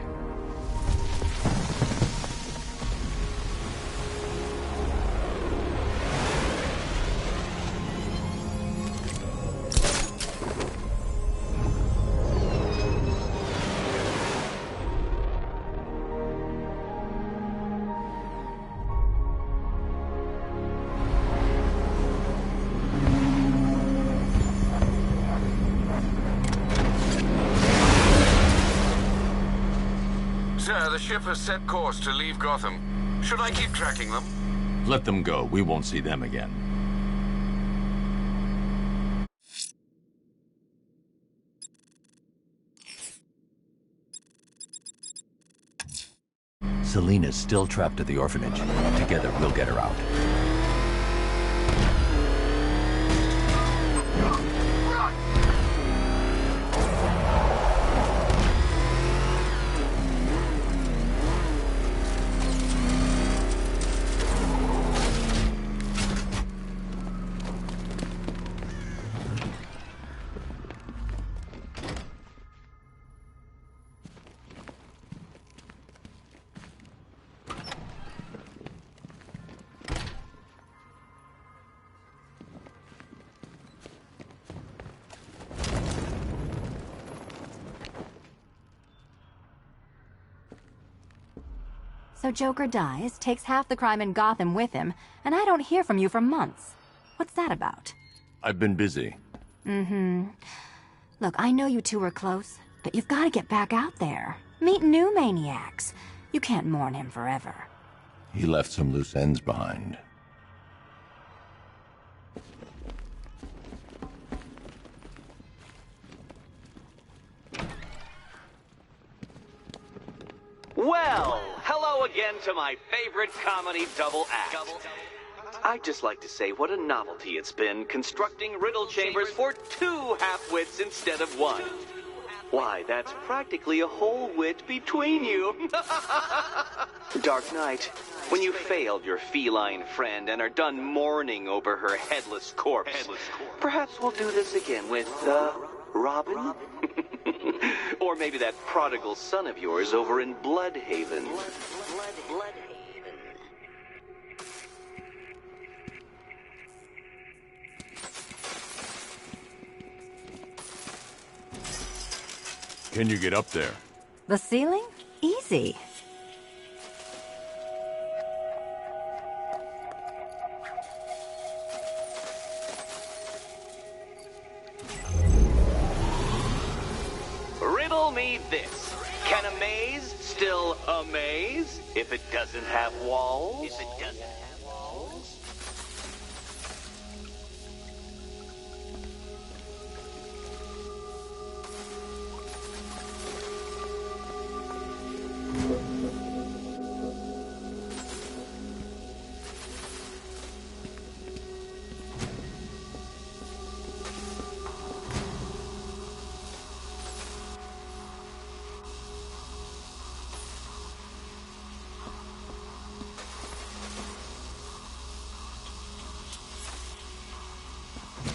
Sir, the ship has set course to leave Gotham. Should I keep tracking them? Let them go. We won't see them again. Selena's still trapped at the orphanage. Together, we'll get her out. So Joker dies, takes half the crime in Gotham with him, and I don't hear from you for months. What's that about? I've been busy. Mm-hmm. Look, I know you two were close, but you've got to get back out there. Meet new maniacs. You can't mourn him forever. He left some loose ends behind. Well, hello again to my favorite comedy double act. I'd just like to say what a novelty it's been constructing riddle chambers for 2 half-wits instead of 1. Why, that's practically a whole wit between you. Dark Knight, when you failed your feline friend and are done mourning over her headless corpse, perhaps we'll do this again with, Robin? Or maybe that prodigal son of yours over in Bloodhaven. Can you get up there? The ceiling? Easy. maze if it doesn't have walls?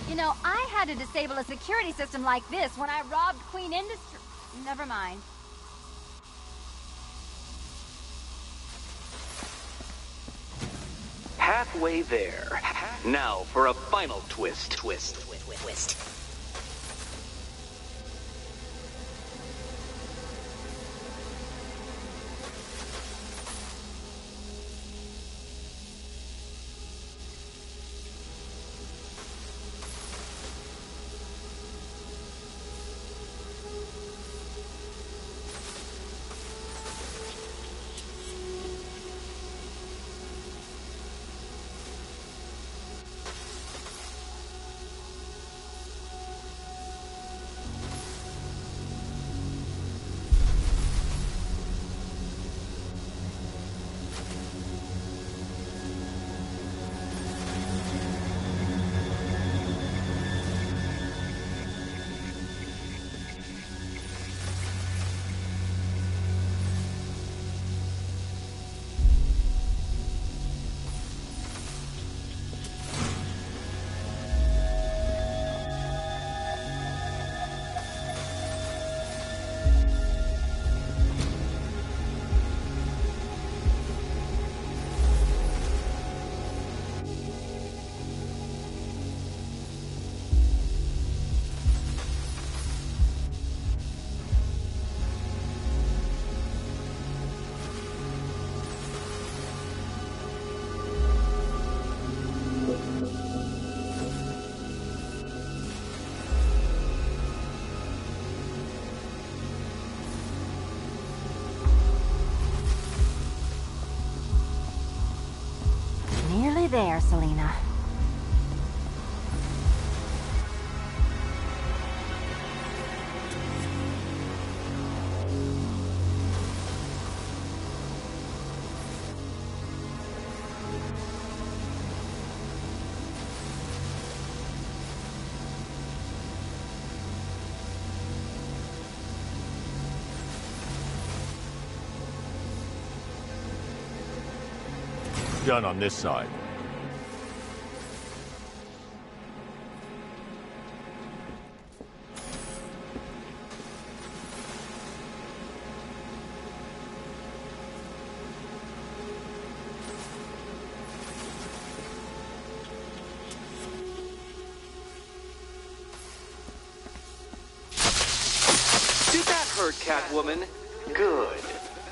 You know, I had to disable a security system like this when I robbed Queen Industry. Never mind. Halfway there. Now for a final twist. Nearly there, Selena. Done on this side. Did that hurt, Catwoman? Good.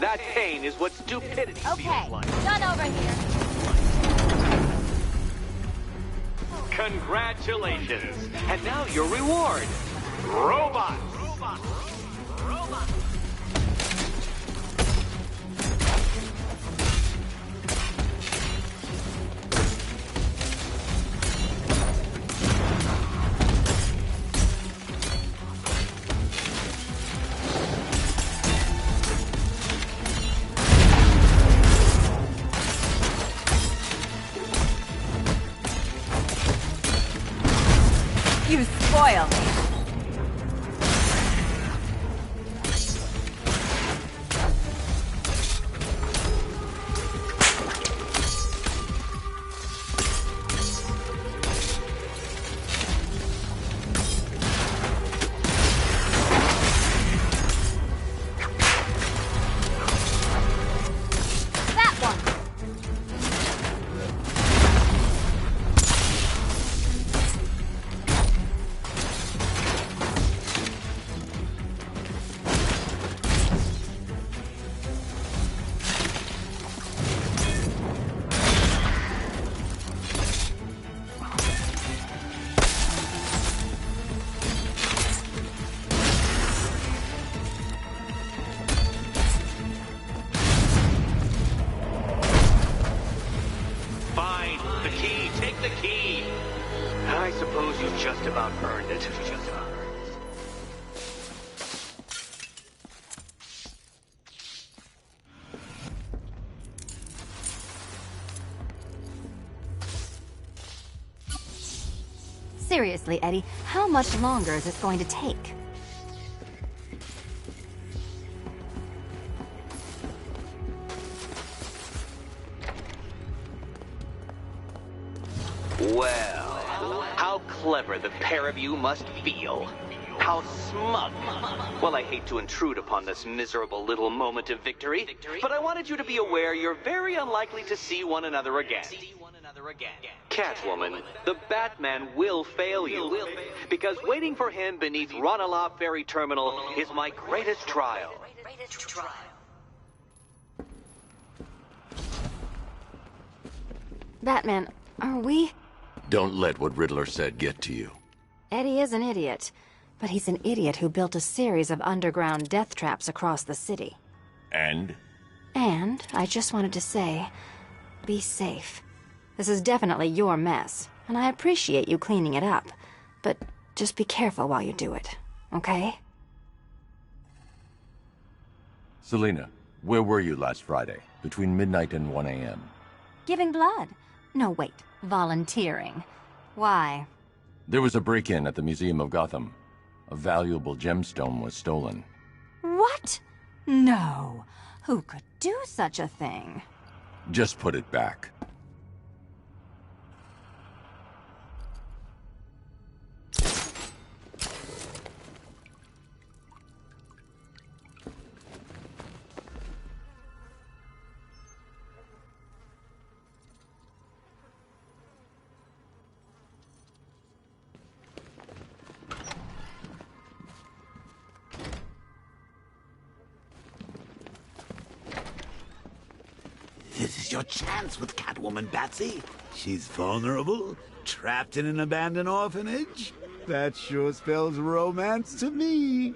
That pain is what stupidity feels like. Done over here. Congratulations. And now your reward. Robots. You spoil me. I suppose you just about earned it. Seriously, Eddie, how much longer is this going to take? Well, how clever the pair of you must feel. How smug. Well, I hate to intrude upon this miserable little moment of victory, but I wanted you to be aware you're very unlikely to see one another again. Catwoman, the Batman will fail you, because waiting for him beneath Ranelagh Ferry Terminal is my greatest trial. Batman, are we? Don't let what Riddler said get to you. Eddie is an idiot, but he's an idiot who built a series of underground death traps across the city. And? And I just wanted to say, be safe. This is definitely your mess, and I appreciate you cleaning it up, but just be careful while you do it, okay? Selina, where were you last Friday, between midnight and 1 a.m.? Giving blood. No, wait, volunteering. Why? There was a break-in at the Museum of Gotham. A valuable gemstone was stolen. What? No. Who could do such a thing? Just put it back. This is your chance with Catwoman, Batsy. She's vulnerable, trapped in an abandoned orphanage. That sure spells romance to me.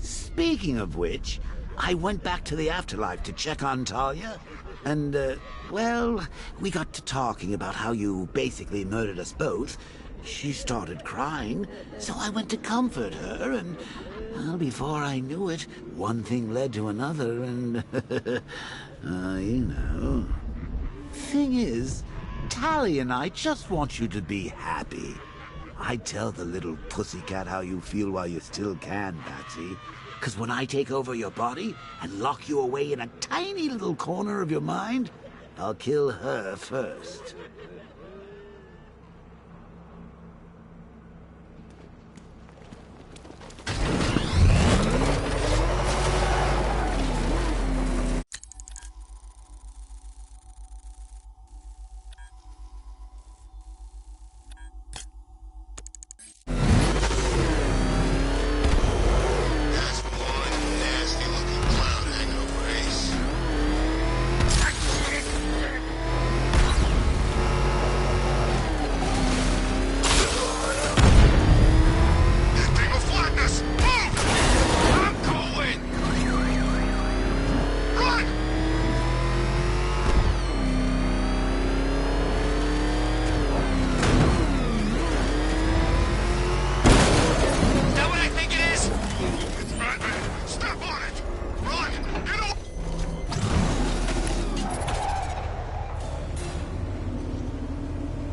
Speaking of which, I went back to the afterlife to check on Talia, and, well, we got to talking about how you basically murdered us both. She started crying, so I went to comfort her, and, well, before I knew it, one thing led to another, and, you know. Thing is, Tally and I just want you to be happy. I tell the little pussycat how you feel while you still can, Patsy. 'Cause when I take over your body and lock you away in a tiny little corner of your mind, I'll kill her first.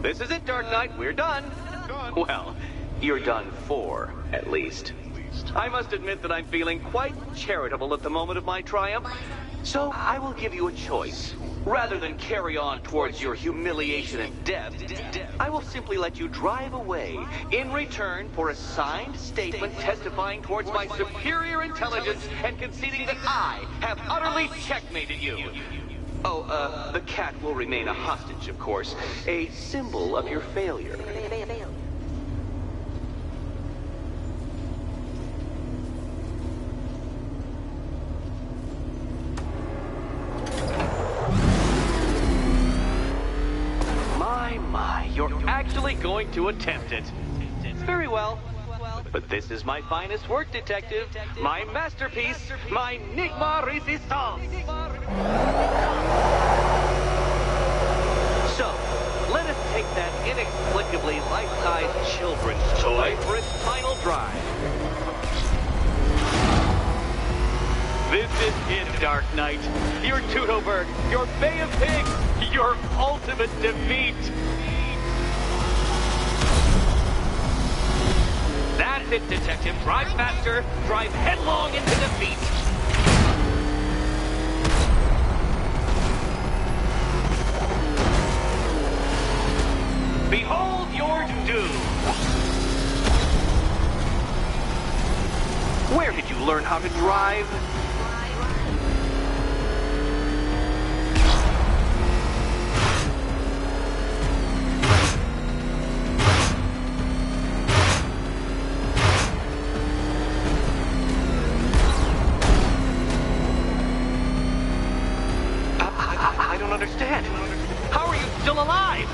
This is it, Dark Knight. We're done. Well, you're done for, at least. I must admit that I'm feeling quite charitable at the moment of my triumph. So I will give you a choice. Rather than carry on towards your humiliation and death, I will simply let you drive away in return for a signed statement testifying towards my superior intelligence and conceding that I have utterly checkmated you. Oh, the cat will remain a hostage, of course. A symbol of your failure. My, you're actually going to attempt it. Very well. But this is my finest work, Detective. My masterpiece, my Enigma Resistance. So, let us take that inexplicably children's toy for its final drive. This is it, Dark Knight. Your Tudoberg, your Bay of Pigs, your ultimate defeat. That's it, Detective. Drive faster, drive headlong into defeat. Behold your doom. Where did you learn how to drive? I don't understand. How are you still alive?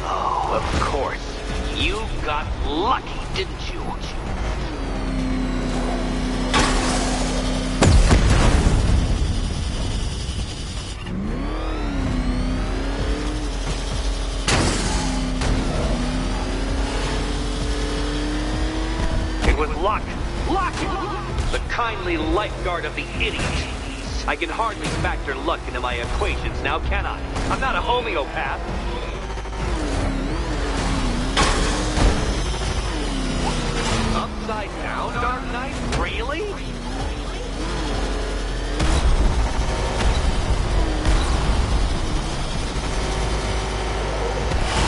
Oh, of course. You got lucky, didn't you? It was luck. Luck! The kindly lifeguard of the idiot. I can hardly factor luck into my equations now, can I? I'm not a homeopath. Upside down, Dark Knight? Really?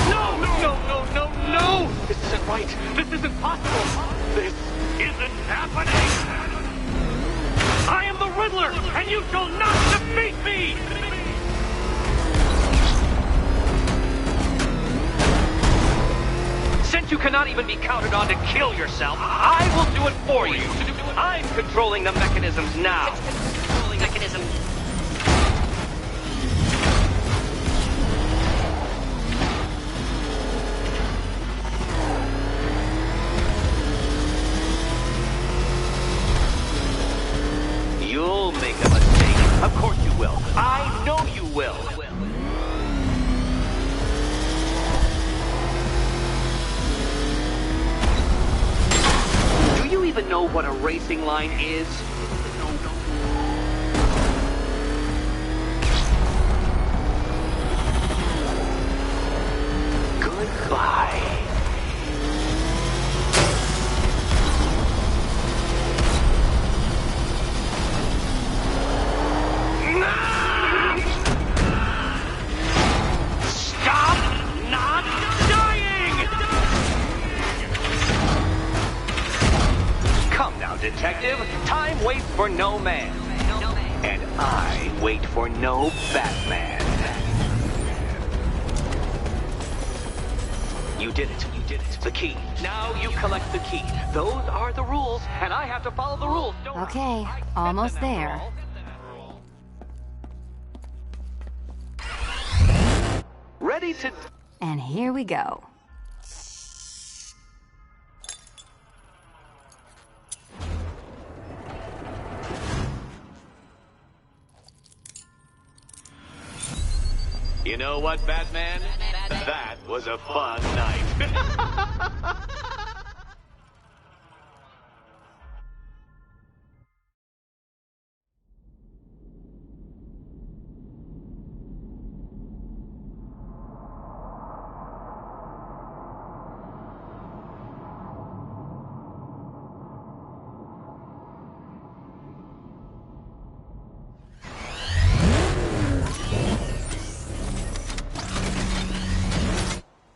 No! No, no, no, no! This isn't right. This isn't possible. This isn't happening. I am the Riddler, and you shall not defeat me! Since you cannot even be counted on to kill yourself, I will do it for you. I'm controlling the mechanisms now. Controlling mechanisms. You'll make a mistake. Of course you will. I know you will. Do you even know what a racing line is? Goodbye. Detective, time waits for no man. And I wait for no Batman. You did it. You did it. The key. Now you collect the key. Those are the rules, and I have to follow the rules. Okay, almost there. Ready to... And here we go. You know what, Batman? That was a fun night.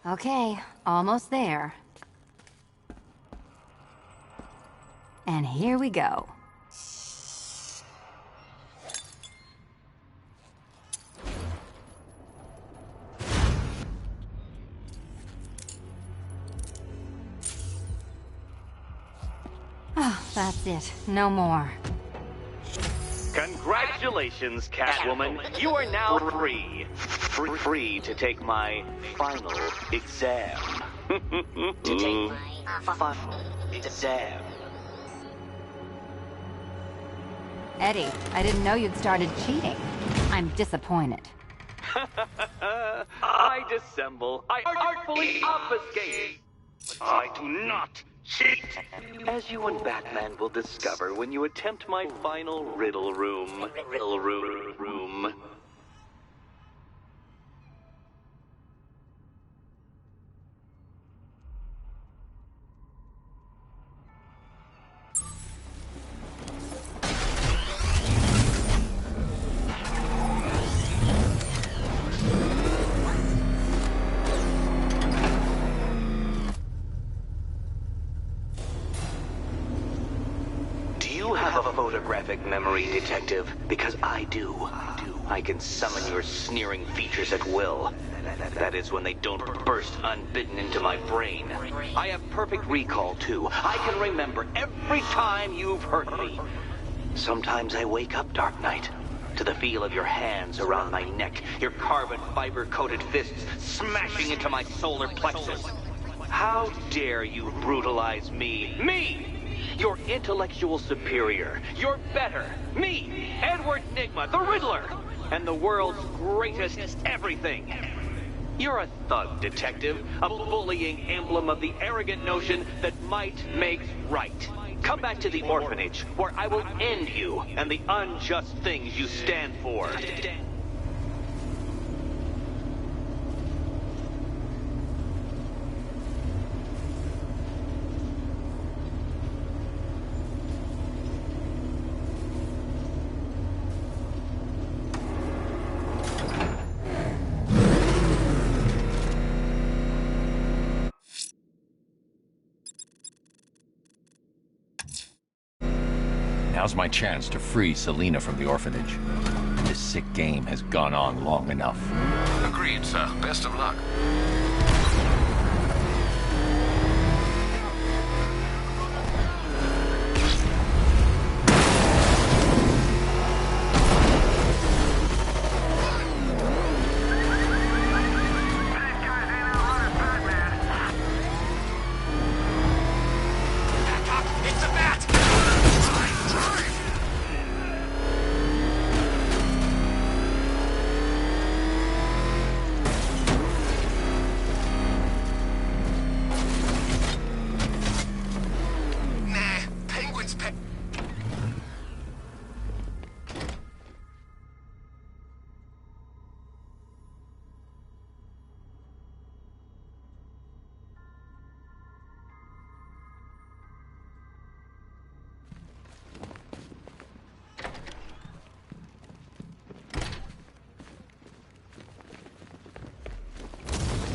Okay, almost there. And here we go. Oh, that's it. No more. Congratulations, Catwoman. You are now free. Free to take my final exam. To take my final exam. Eddie, I didn't know you'd started cheating. I'm disappointed. I dissemble. I artfully obfuscate. I do not cheat! As you and Batman will discover when you attempt my final riddle room. Riddle room. Photographic memory, Detective, because I do. I can summon your sneering features at will. That is when they don't burst unbidden into my brain. I have perfect recall, too. I can remember every time you've hurt me. Sometimes I wake up, Dark Knight, to the feel of your hands around my neck, your carbon fiber-coated fists smashing into my solar plexus. How dare you brutalize me? Me! Your intellectual superior. You're better. Me, Edward Nygma, the Riddler, and the world's greatest everything. You're a thug, Detective, a bullying emblem of the arrogant notion that might makes right. Come back to the orphanage, where I will end you and the unjust things you stand for. Now's my chance to free Selina from the orphanage. This sick game has gone on long enough. Agreed, sir. Best of luck.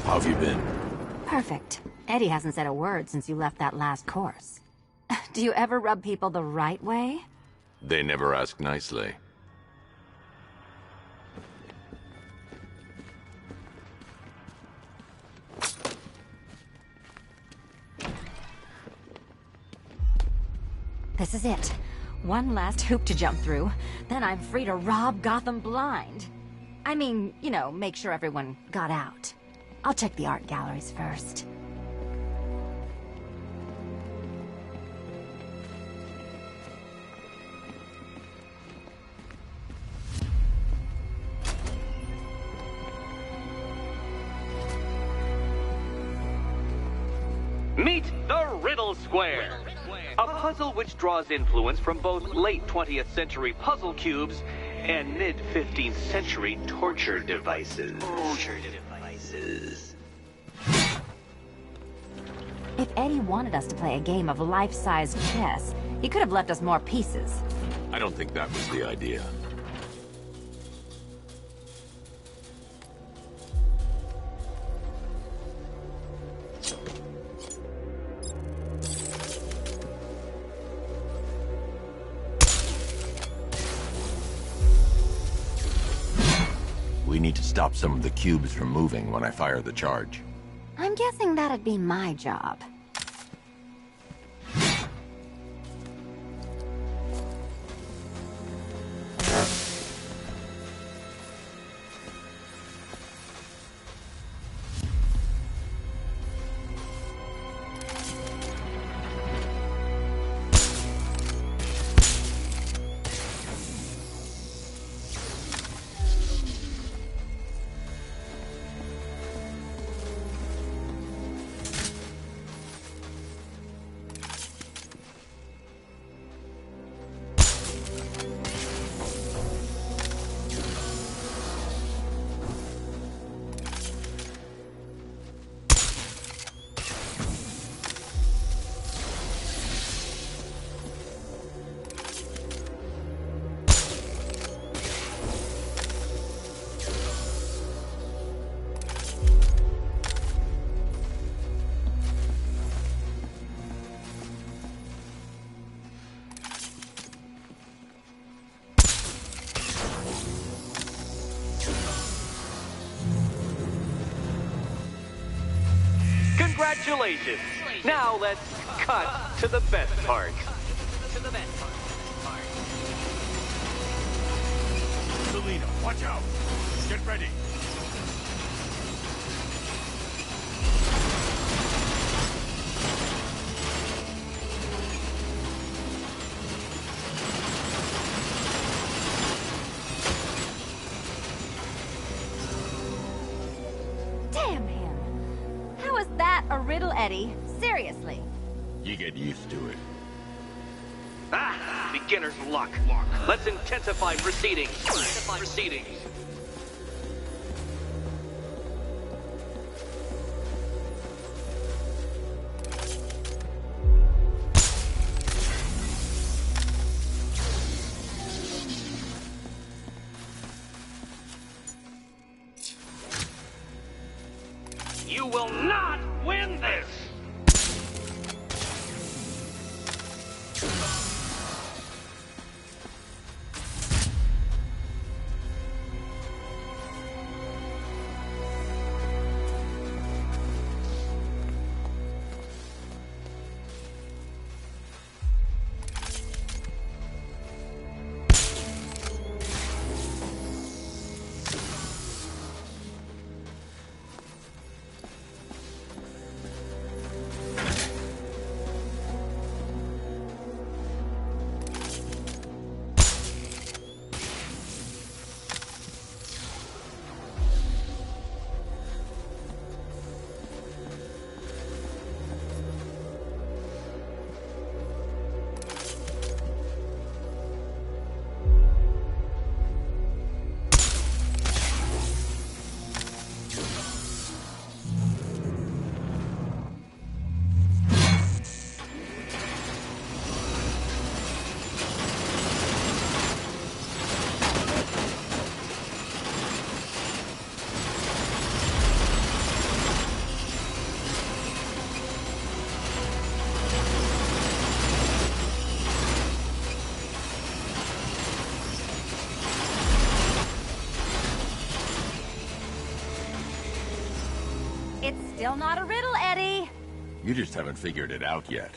How have you been? Perfect. Eddie hasn't said a word since you left that last course. Do you ever rub people the right way? They never ask nicely. This is it. One last hoop to jump through. Then I'm free to rob Gotham blind. I mean, you know, make sure everyone got out. I'll check the art galleries first. Meet the Riddle Square, a puzzle which draws influence from both late 20th century puzzle cubes and mid-15th century torture devices. If Eddie wanted us to play a game of life-size chess, he could have left us more pieces. I don't think that was the idea. We need to stop some of the cubes from moving when I fire the charge. I'm guessing that'd be my job. Congratulations! Now let's cut to the best part. Selena, watch out! Get ready! Damn him. How is that a riddle, Eddie? Seriously. You get used to it. Ah, beginner's luck. Let's intensify proceedings. You will not win this! It's still not a riddle, Eddie. You just haven't figured it out yet.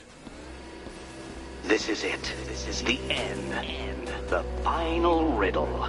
This is it. This is the end. The final riddle.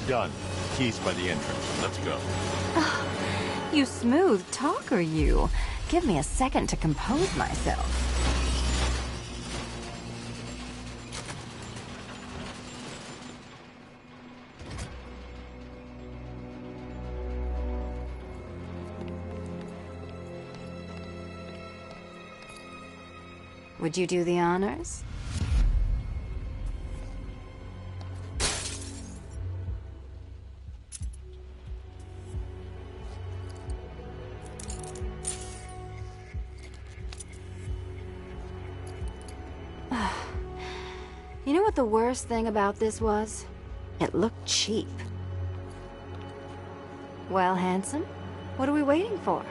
Done. Keys by the entrance. Let's go. You smooth talker, you. Give me a second to compose myself. Would you do the honors? You know what the worst thing about this was? It looked cheap. Well, handsome, what are we waiting for?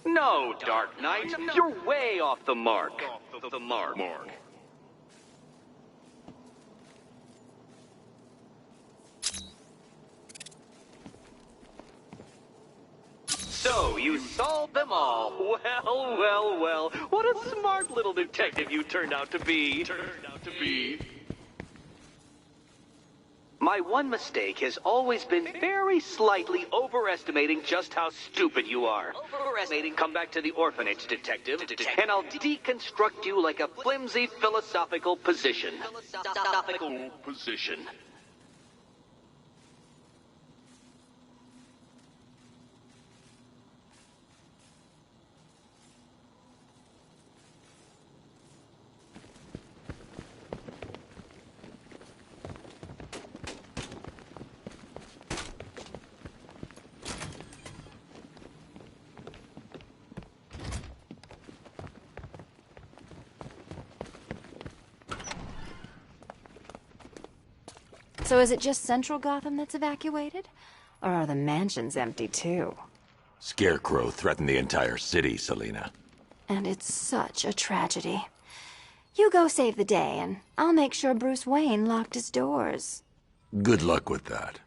No, Dark Knight, you're way off the mark. The mark. So, you solved them all. Well. What a smart little detective you turned out to be. My one mistake has always been very slightly overestimating just how stupid you are. Come back to the orphanage, detective, and I'll deconstruct you like a flimsy philosophical position. So is it just Central Gotham that's evacuated? Or are the mansions empty too? Scarecrow threatened the entire city, Selina. And it's such a tragedy. You go save the day, and I'll make sure Bruce Wayne locked his doors. Good luck with that.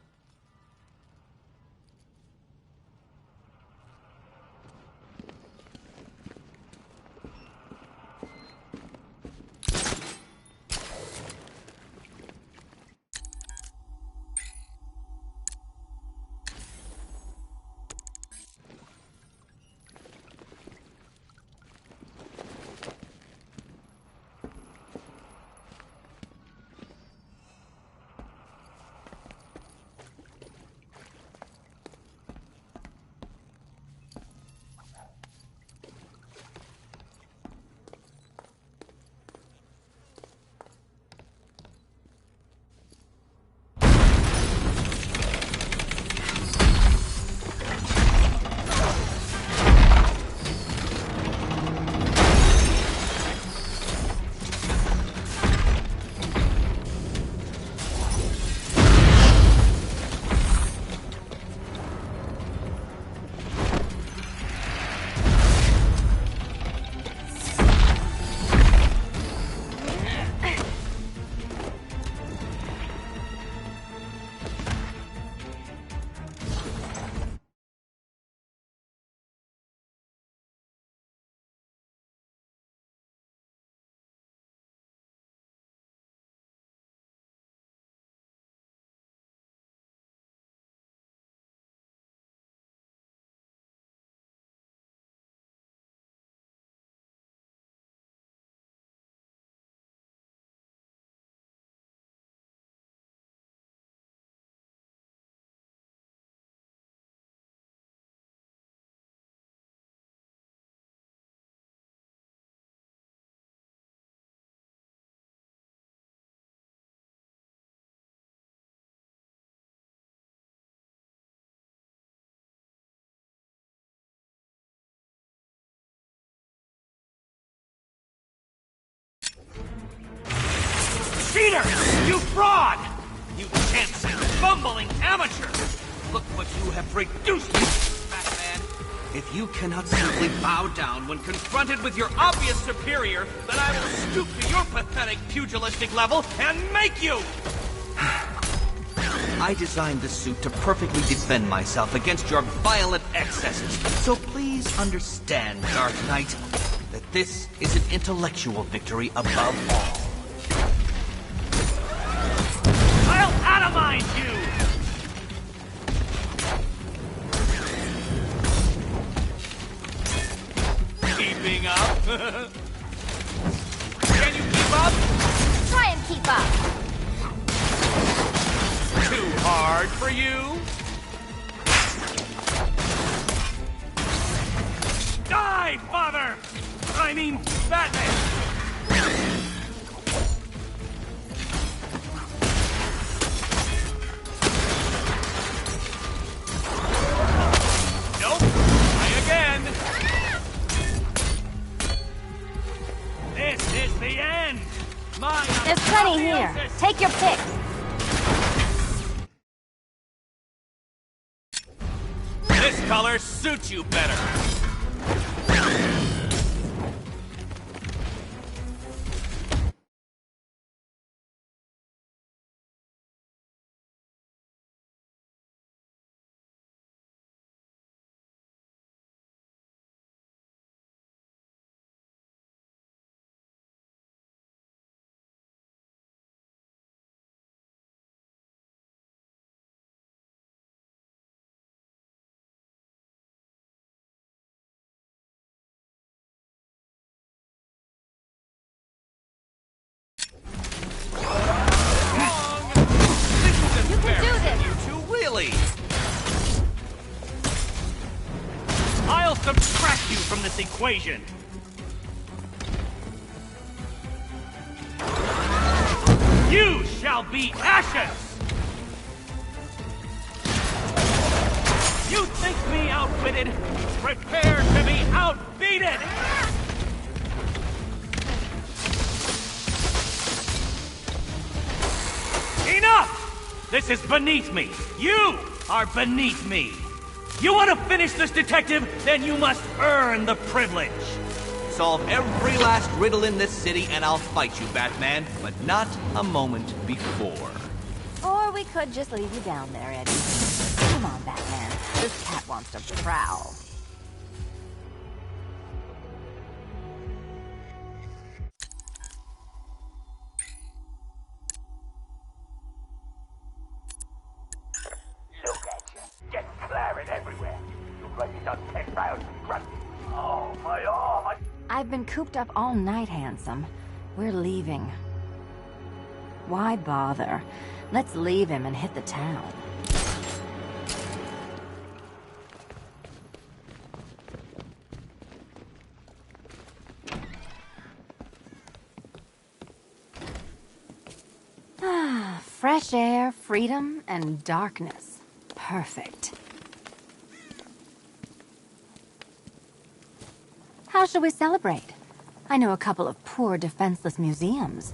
cheater! You fraud! You chancy, bumbling amateur! Look what you have reduced me to, Batman! If you cannot simply bow down when confronted with your obvious superior, then I will stoop to your pathetic pugilistic level and make you! I designed this suit to perfectly defend myself against your violent excesses, so please understand, Dark Knight, that this is an intellectual victory above all. I'll atomize you! Keeping up? Can you keep up? Try and keep up. Too hard for you? Die, father! I mean, Batman! Nope. Try again. This is the end. There's plenty here. Take your pick. This color suits you better. I'll subtract you from this equation. You shall be ashes! You think me outwitted? Prepare to be outbeaten! Enough! This is beneath me. You are beneath me. You want to finish this, detective? Then you must earn the privilege. Solve every last riddle in this city and I'll fight you, Batman, but not a moment before. Or we could just leave you down there, Eddie. Come on, Batman. This cat wants to prowl. Look at you. Just claret everywhere. Look like you done 10,000 grunts. Oh, my arm. I've been cooped up all night, handsome. We're leaving. Why bother? Let's leave him and hit the town. Ah, fresh air, freedom, and darkness. Perfect. How shall we celebrate? I know a couple of poor, defenseless museums.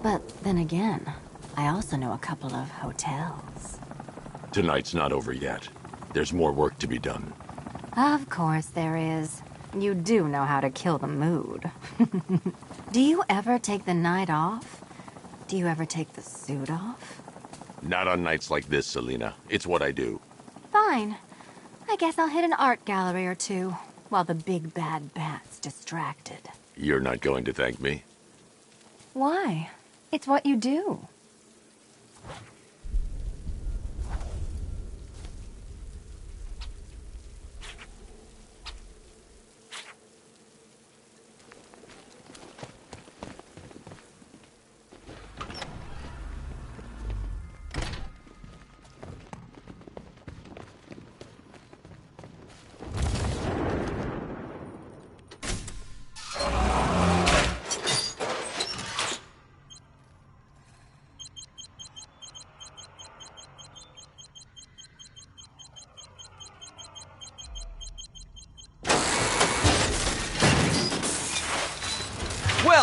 But then again, I also know a couple of hotels. Tonight's not over yet. There's more work to be done. Of course there is. You do know how to kill the mood. Do you ever take the night off? Do you ever take the suit off? Not on nights like this, Selina. It's what I do. Fine. I guess I'll hit an art gallery or two, while the big bad bat's distracted. You're not going to thank me? Why? It's what you do.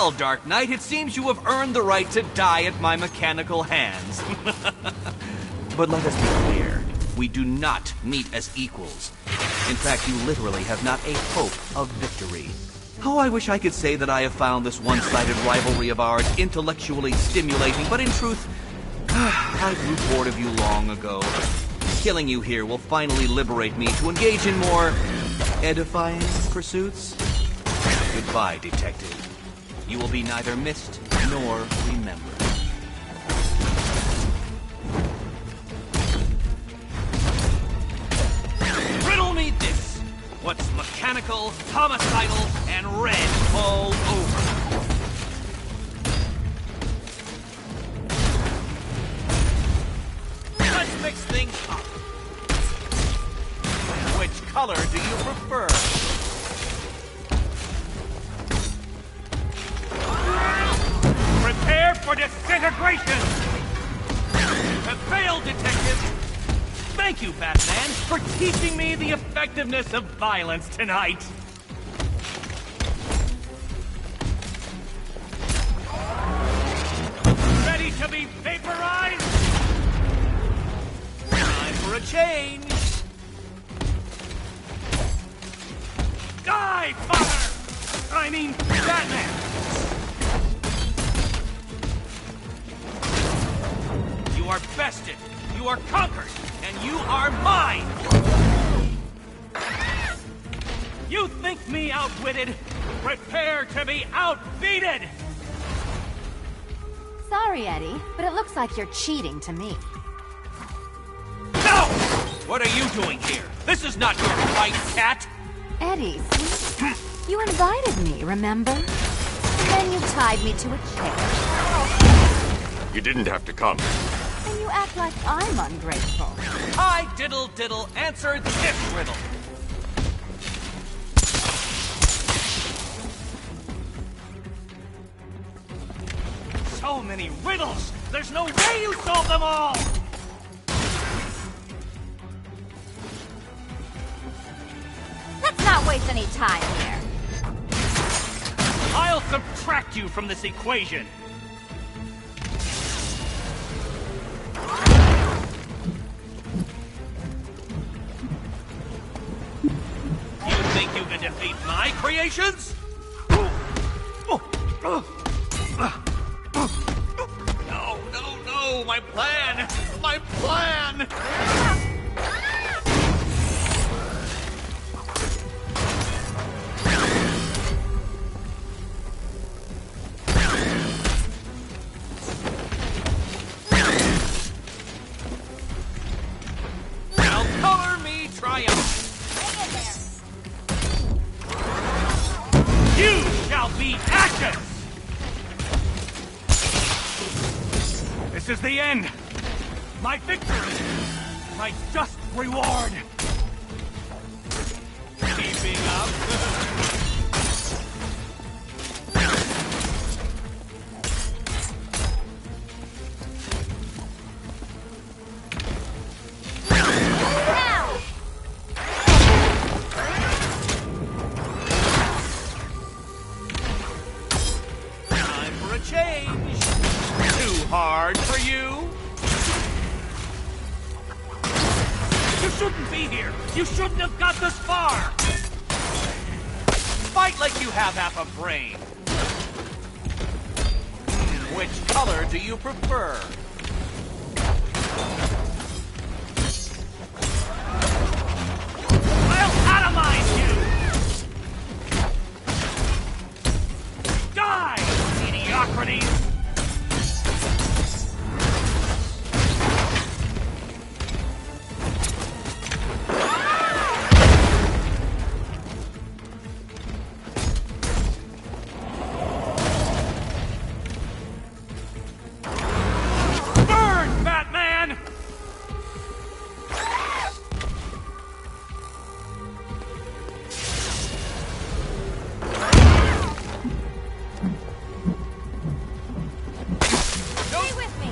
Well, Dark Knight, it seems you have earned the right to die at my mechanical hands. But let us be clear. We do not meet as equals. In fact, you literally have not a hope of victory. Oh, I wish I could say that I have found this one-sided rivalry of ours intellectually stimulating, but in truth, I grew bored of you long ago. Killing you here will finally liberate me to engage in more edifying pursuits. Goodbye, detective. You will be neither missed nor remembered. Riddle me this. What's mechanical, homicidal, and red all over? Let's mix things up. Which color do you prefer? Prepare for disintegration! Have failed, detective! Thank you, Batman, for teaching me the effectiveness of violence tonight! Ready to be vaporized? Time for a change! Die, father! I mean, Batman! You are bested, you are conquered, and you are mine! You think me outwitted? Prepare to be outbeated! Sorry, Eddie, but it looks like you're cheating to me. No! What are you doing here? This is not your fight, cat! Eddie, see? You invited me, remember? And then you tied me to a chair. You didn't have to come. And you act like I'm ungrateful. I diddle answer this riddle. So many riddles! There's no way you solve them all! Let's not waste any time here. I'll subtract you from this equation. You think you can defeat my creations? No, my plan! My plan! Now color me triumph! You shall be ashes! This is the end! My victory! My just reward! Keeping up? Time for a change! Too hard for you? You shouldn't be here! You shouldn't have got this far! Fight like you have half a brain! Which color do you prefer? I'll atomize you! Die, mediocrities! Burn, Batman! Stay with me.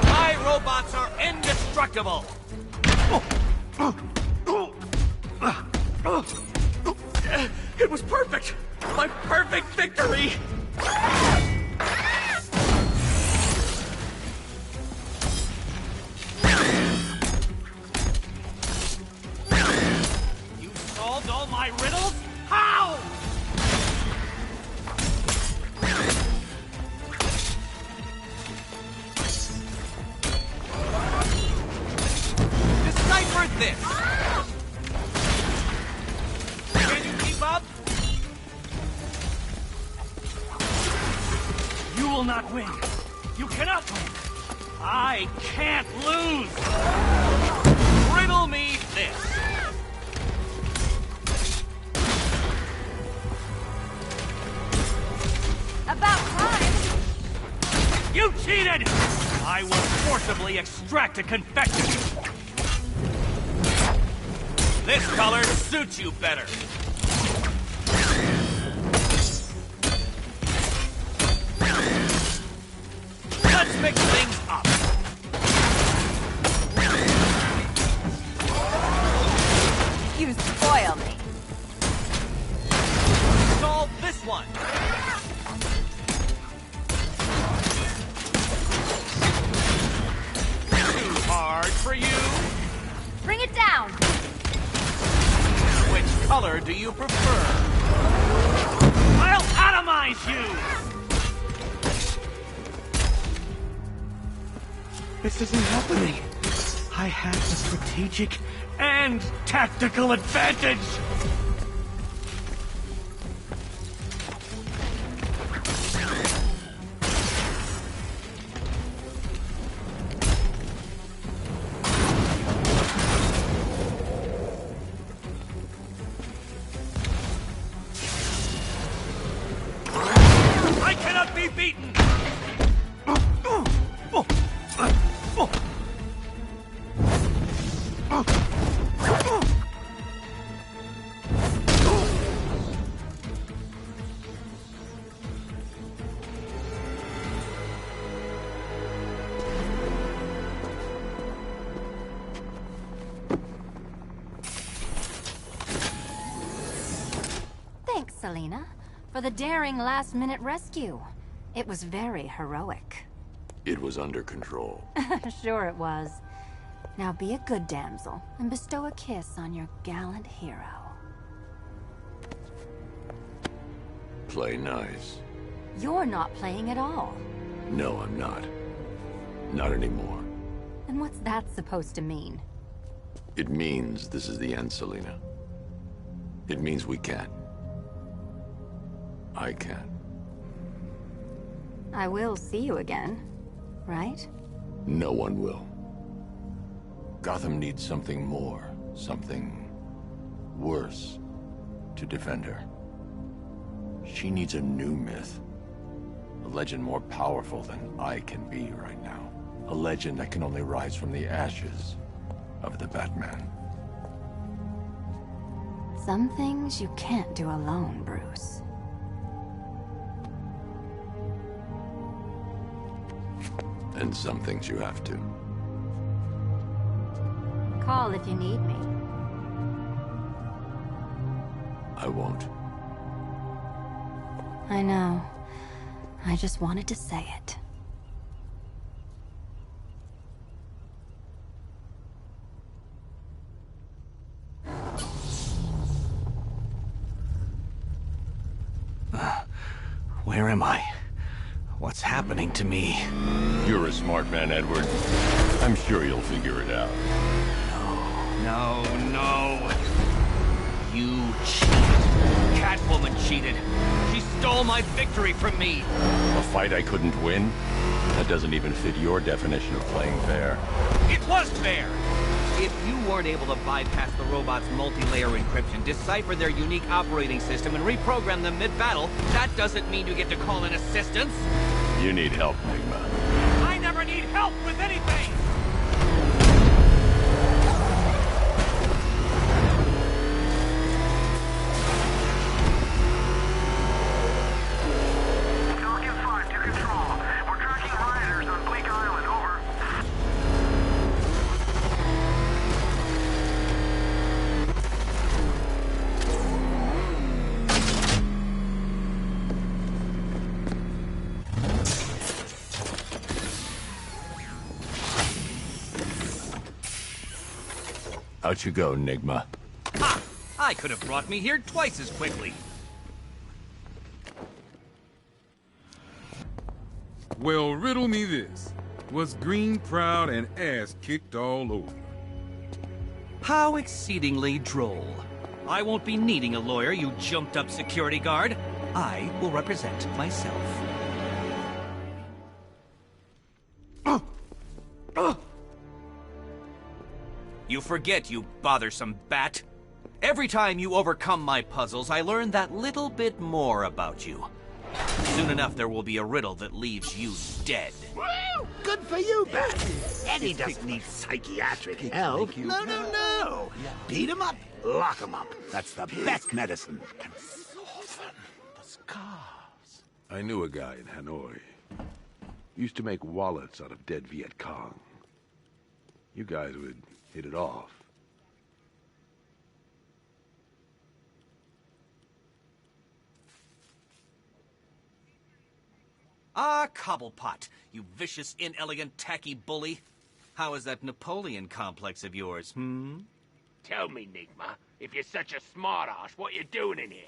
My robots are indestructible! It was perfect! My perfect epic victory! You solved all my riddles? How? Decipher this! Can you keep up? You will not win. You cannot win. I can't lose. Riddle me this. About time! You cheated! I will forcibly extract a confession. This color suits you better. Let's mix things up. You spoil me. Solve this one. Too hard for you? Bring it down! Which color do you prefer? I'll atomize you! This isn't happening. I have the strategic and tactical advantage! I cannot be beaten! Thanks, Selena, for the daring last-minute rescue. It was very heroic. It was under control. Sure it was. Now be a good damsel and bestow a kiss on your gallant hero. Play nice. You're not playing at all. No, I'm not. Not anymore. And what's that supposed to mean? It means this is the end, Selena. It means we can't. I can't. I will see you again, right? No one will. Gotham needs something more, something worse to defend her. She needs a new myth. A legend more powerful than I can be right now. A legend that can only rise from the ashes of the Batman. Some things you can't do alone, Bruce. And some things you have to. Call if you need me. I won't. I know. I just wanted to say it. Where am I? What's happening to me? You're a smart man, Edward. I'm sure you'll figure it out. No. You cheated. Catwoman cheated. She stole my victory from me. A fight I couldn't win? That doesn't even fit your definition of playing fair. It was fair! If you weren't able to bypass the robot's multi-layer encryption, decipher their unique operating system, and reprogram them mid-battle, that doesn't mean you get to call in assistance. You need help, Enigma. I never need help with anything! Falcon 5 to control. We're tracking rioters on Bleak Island, over. Out you go, Nigma. Ha! I could have brought me here twice as quickly. Well, riddle me this. Was Green proud and ass kicked all over? How exceedingly droll. I won't be needing a lawyer, you jumped-up security guard. I will represent myself. You forget, you bothersome bat. Every time you overcome my puzzles, I learn that little bit more about you. Soon enough, there will be a riddle that leaves you dead. Woo! Good for you, Bat. Eddie doesn't need psychiatric help. No. Beat him up, lock him up. That's the best medicine. And soften the scars. I knew a guy in Hanoi. Used to make wallets out of dead Viet Cong. You guys would hit it off. Ah, Cobblepot, you vicious, inelegant, tacky bully. How is that Napoleon complex of yours, Tell me, Nigma, if you're such a smartass, what you doing in here?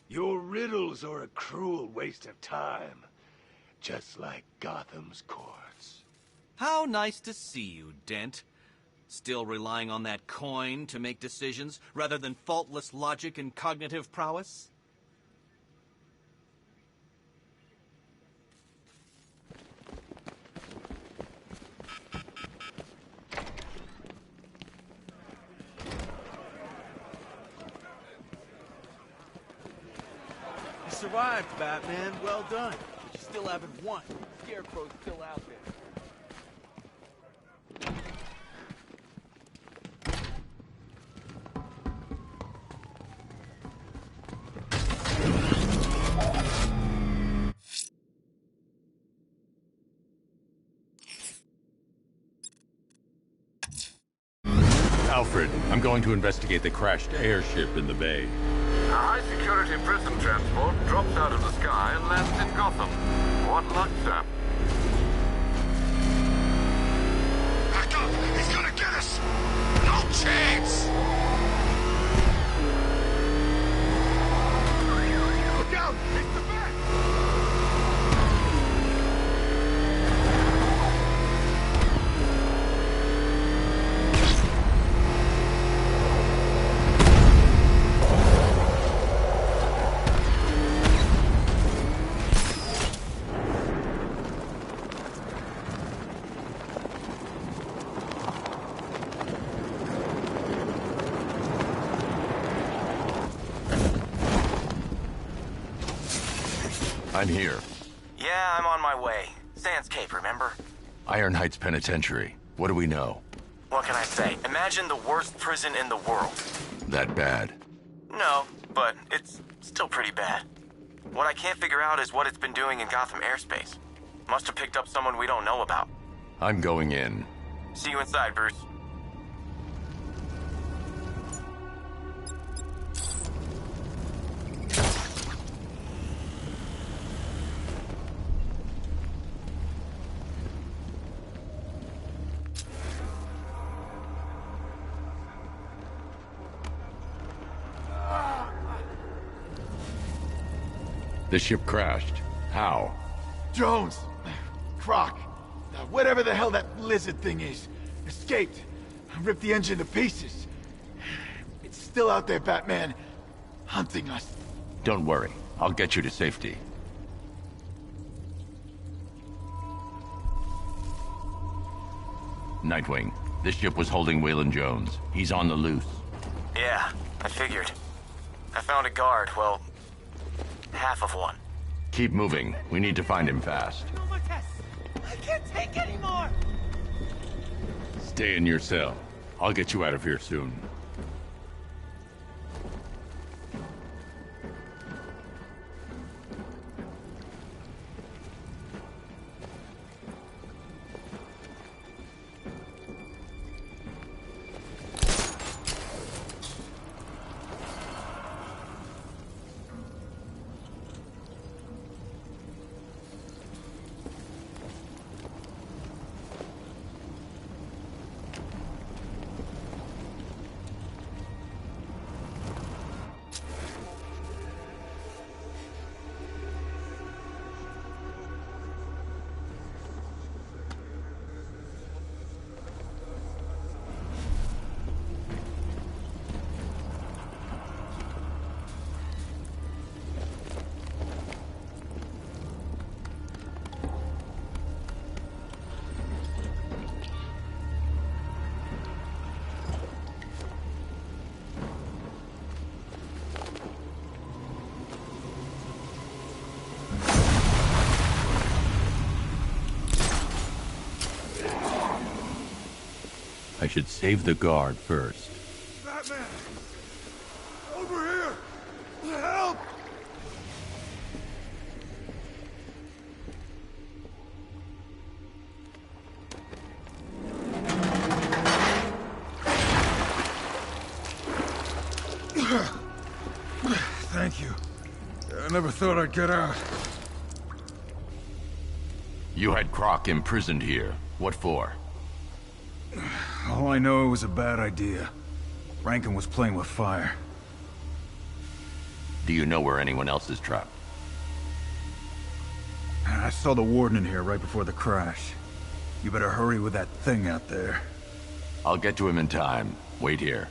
Your riddles are a cruel waste of time. Just like Gotham's courts. How nice to see you, Dent. Still relying on that coin to make decisions, rather than faultless logic and cognitive prowess? You survived, Batman. Well done. But you still haven't won. Scarecrow's still out there. Alfred, I'm going to investigate the crashed airship in the bay. A high-security prison transport drops out of the sky and lands in Gotham. What luck, sir? Back up! He's gonna get us! No chance! Look out! It's the back! I'm here. Yeah, I'm on my way. Sands Cape, remember? Iron Heights Penitentiary. What do we know? What can I say? Imagine the worst prison in the world. That bad? No, but it's still pretty bad. What I can't figure out is what it's been doing in Gotham airspace. Must have picked up someone we don't know about. I'm going in. See you inside, Bruce. The ship crashed. How? Jones! Croc! Whatever the hell that lizard thing is. Escaped. Ripped the engine to pieces. It's still out there, Batman. Hunting us. Don't worry. I'll get you to safety. Nightwing, this ship was holding Waylon Jones. He's on the loose. Yeah, I figured. I found a guard, well, half of one. Keep moving. We need to find him fast. I can't take anymore! Stay in your cell. I'll get you out of here soon. I should save the guard first. Batman! Over here! Help! Thank you. I never thought I'd get out. You had Croc imprisoned here. What for? All I know, it was a bad idea. Rankin was playing with fire. Do you know where anyone else is trapped? I saw the warden in here right before the crash. You better hurry with that thing out there. I'll get to him in time. Wait here.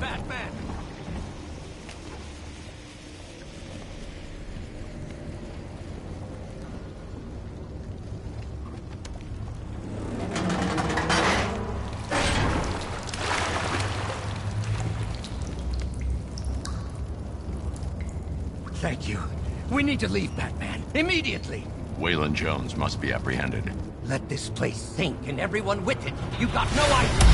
Batman! Thank you. We need to leave, Batman. Immediately! Waylon Jones must be apprehended. Let this place sink and everyone with it. You got no idea.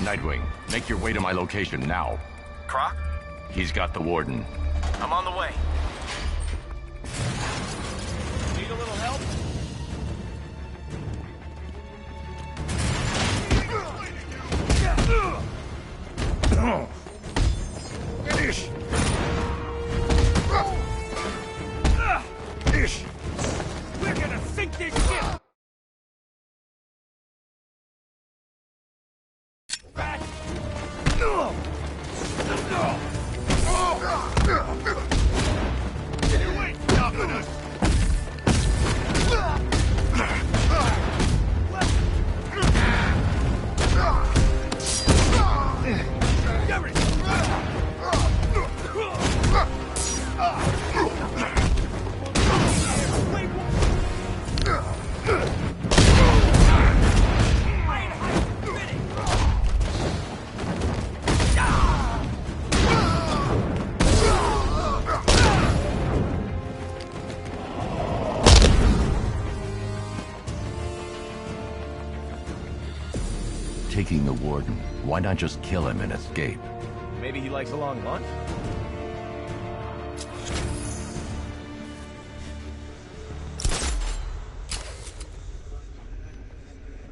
Nightwing, make your way to my location now. Croc? He's got the warden. I'm on the way. Need a little help? Ish! Ish! We're gonna sink this ship! You ain't stopping us! Taking the warden, why not just kill him and escape? Maybe he likes a long lunch?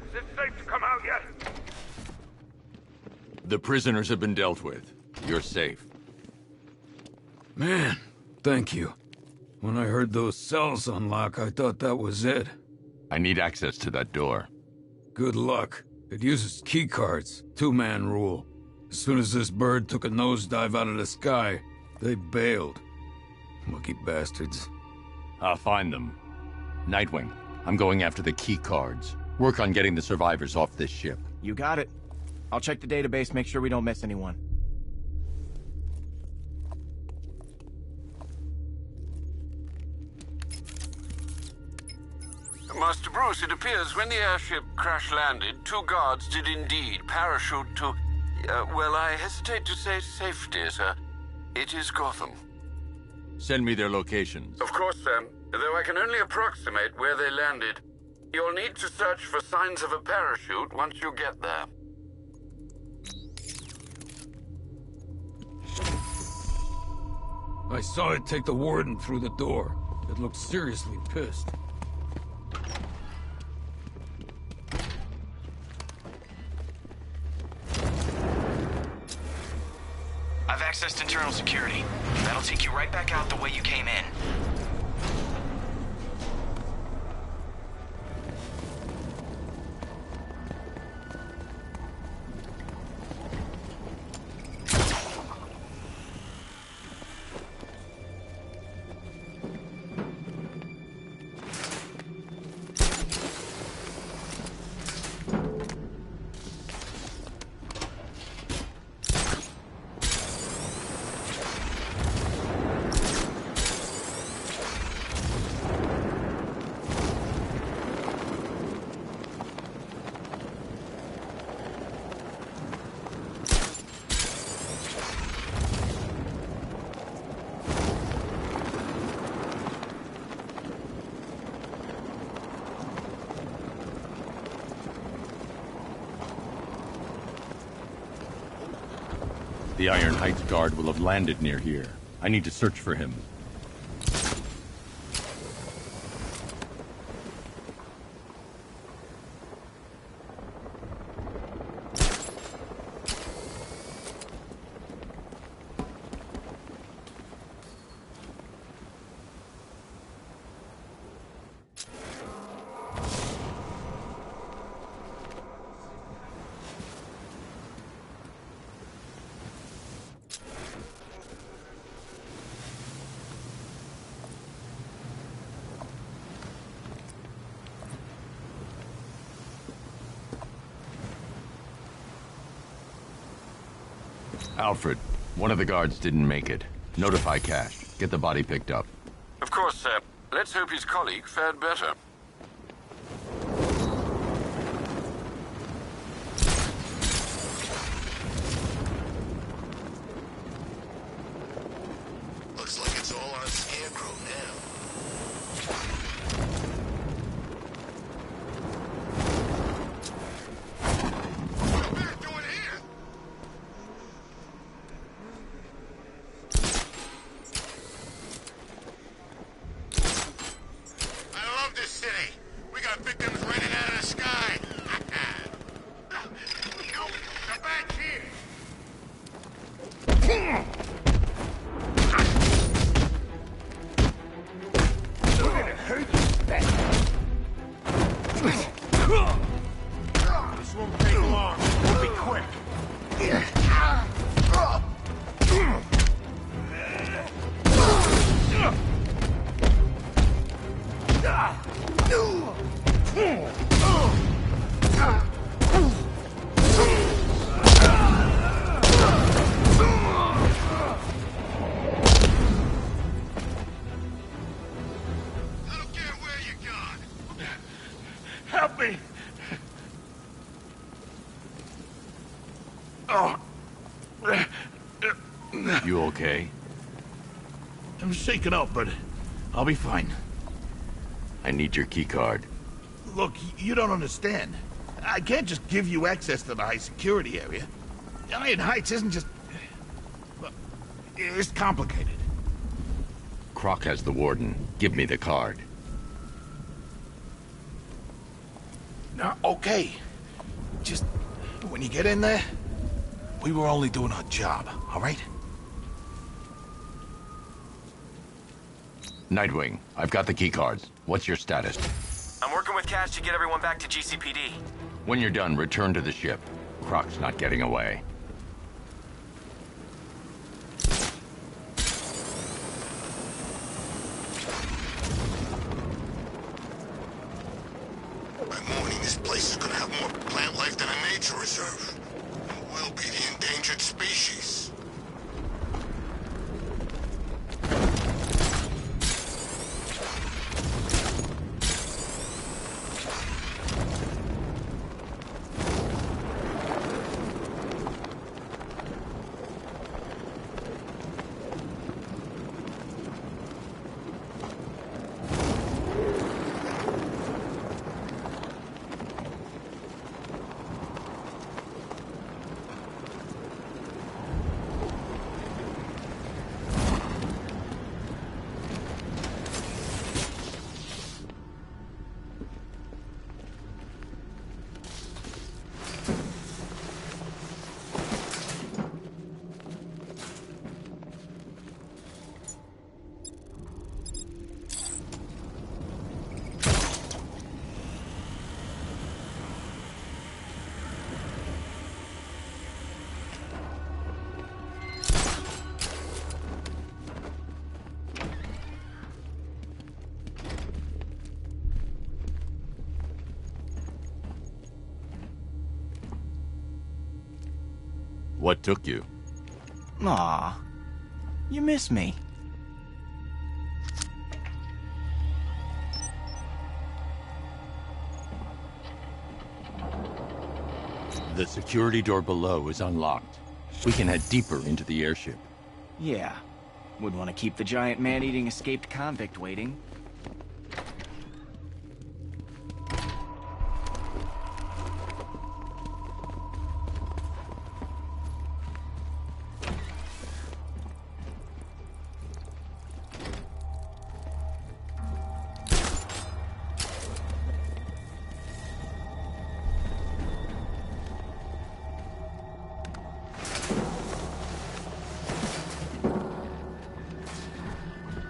Is it safe to come out yet? The prisoners have been dealt with. You're safe. Man, thank you. When I heard those cells unlock, I thought that was it. I need access to that door. Good luck. It uses keycards. Two-man rule. As soon as this bird took a nosedive out of the sky, they bailed. Lucky bastards. I'll find them. Nightwing, I'm going after the key cards. Work on getting the survivors off this ship. You got it. I'll check the database, make sure we don't miss anyone. Master Bruce, it appears when the airship crash-landed, 2 guards did indeed parachute to... well, I hesitate to say safety, sir. It is Gotham. Send me their locations. Of course, sir. Though I can only approximate where they landed. You'll need to search for signs of a parachute once you get there. I saw it take the warden through the door. It looked seriously pissed. I've accessed internal security. That'll take you right back out the way you came in. The Iron Heights guard will have landed near here. I need to search for him. Alfred, one of the guards didn't make it. Notify Cash. Get the body picked up. Of course, sir. Let's hope his colleague fared better. Looks like it's all on Scarecrow now. This won't take long. We'll be quick. Help me! Oh. You okay? I'm shaken up, but I'll be fine. I need your keycard. Look, you don't understand. I can't just give you access to the high security area. Iron Heights isn't just... Look, it's complicated. Croc has the warden. Give me the card. No, okay. Just, when you get in there, we were only doing our job, all right? Nightwing, I've got the keycards. What's your status? I'm working with Cash to get everyone back to GCPD. When you're done, return to the ship. Croc's not getting away. By morning, this place is gonna have more plant life than I made nature reserve. We'll be the endangered species. What took you? Aw, you miss me. The security door below is unlocked. We can head deeper into the airship. Yeah. Wouldn't want to keep the giant man-eating escaped convict waiting.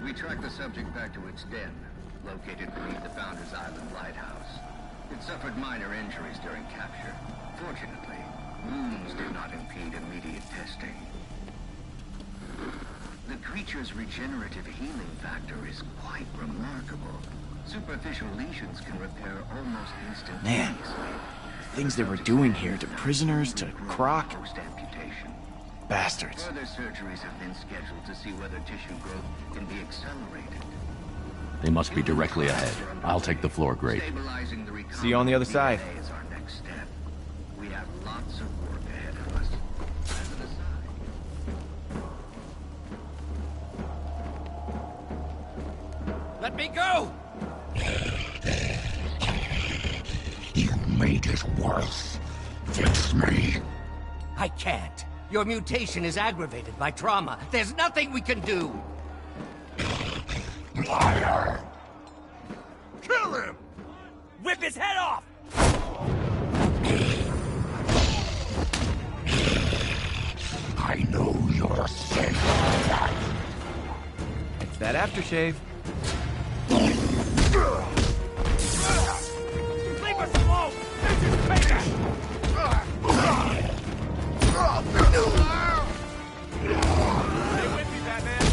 We tracked the subject back to its den, located beneath the Founders Island lighthouse. It suffered minor injuries during capture. Fortunately, wounds did not impede immediate testing. The creature's regenerative healing factor is quite remarkable. Superficial lesions can repair almost instantaneously. Man, the things they were doing here to prisoners, to Croc. Bastards. Further surgeries have been scheduled to see whether tissue growth can be accelerated. They must be directly ahead. I'll take the floor grate. See you on the other side. Is our next step. We have lots of work ahead of us. Let me go! You made it worse. Fix me. I can't. Your mutation is aggravated by trauma. There's nothing we can do. Liar. Kill him! Whip his head off! I know you're sick of that. It's that aftershave. Leave us alone! This is payback! Stay with me, Batman!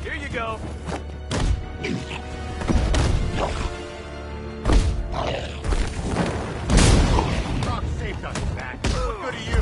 Here you go. Rock saved us, Mac. What good are you?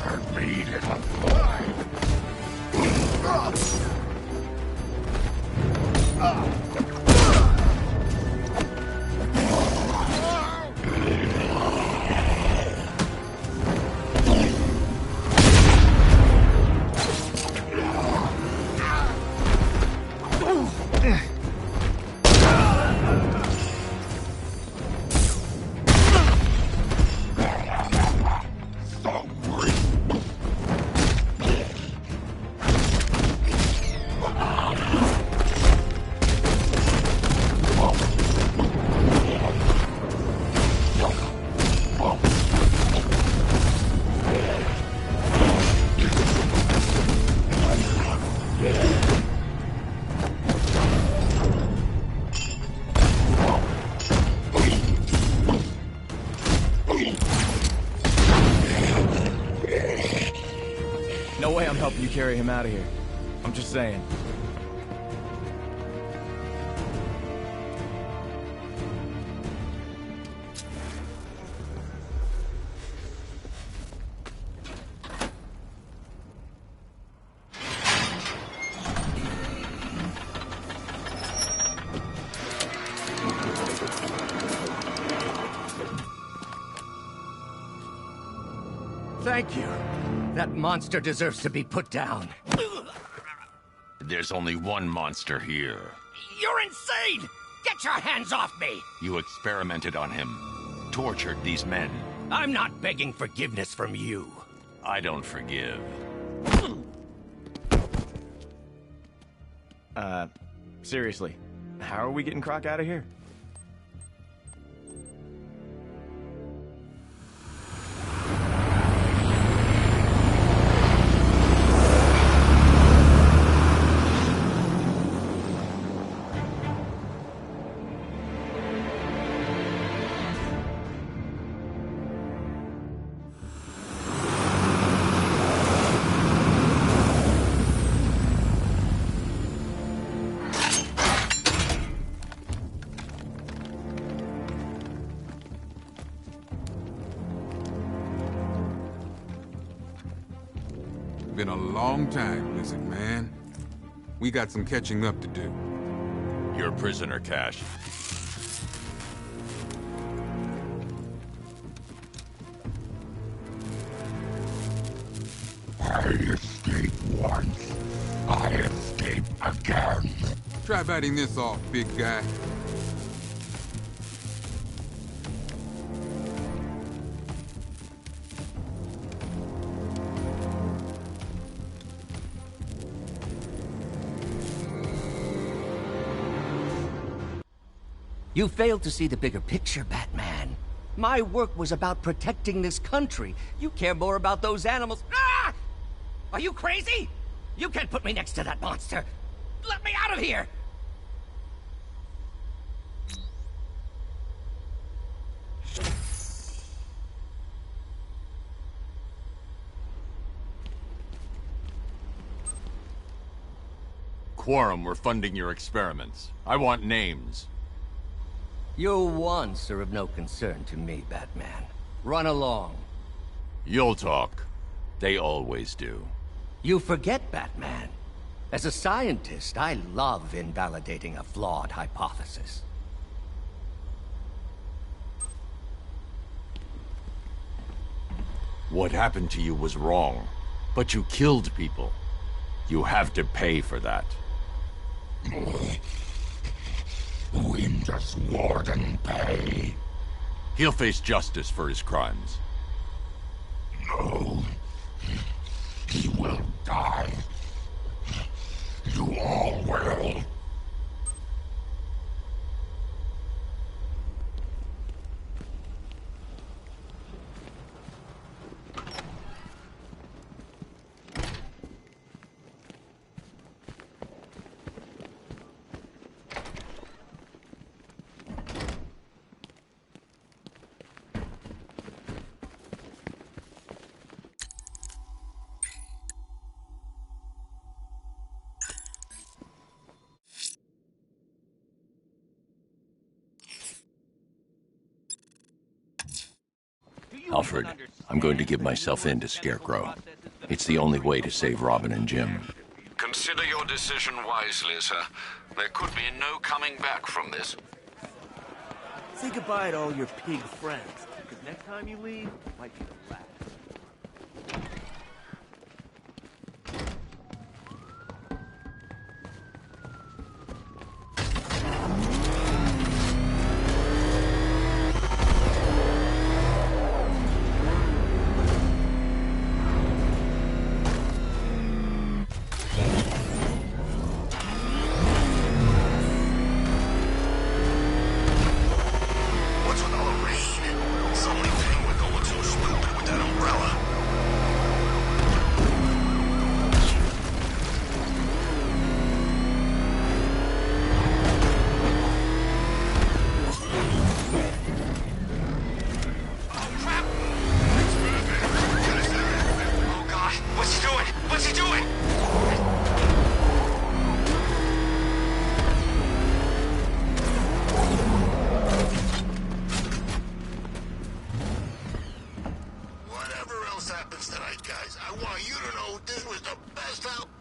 Hurt me, little boy. No way I'm helping you carry him out of here. I'm just saying. Thank you. That monster deserves to be put down. There's only one monster here. You're insane! Get your hands off me! You experimented on him. Tortured these men. I'm not begging forgiveness from you. I don't forgive. Seriously, how are we getting Croc out of here? Been a long time, Blizzard man. We got some catching up to do. You're a prisoner, Cash. I escaped once. I escape again. Try biting this off, big guy. You failed to see the bigger picture, Batman. My work was about protecting this country. You care more about those animals. Ah! Are you crazy? You can't put me next to that monster. Let me out of here! Quorum, we're funding your experiments. I want names. Your wants are of no concern to me, Batman. Run along. You'll talk. They always do. You forget, Batman. As a scientist, I love invalidating a flawed hypothesis. What happened to you was wrong, but you killed people. You have to pay for that. When does Warden pay? He'll face justice for his crimes. No. He will die. You all will. Alfred, I'm going to give myself in to Scarecrow. It's the only way to save Robin and Jim. Consider your decision wisely, sir. There could be no coming back from this. Say goodbye to all your pig friends, because next time you leave, might be the last. Happens tonight, guys. I want you to know this was the best out.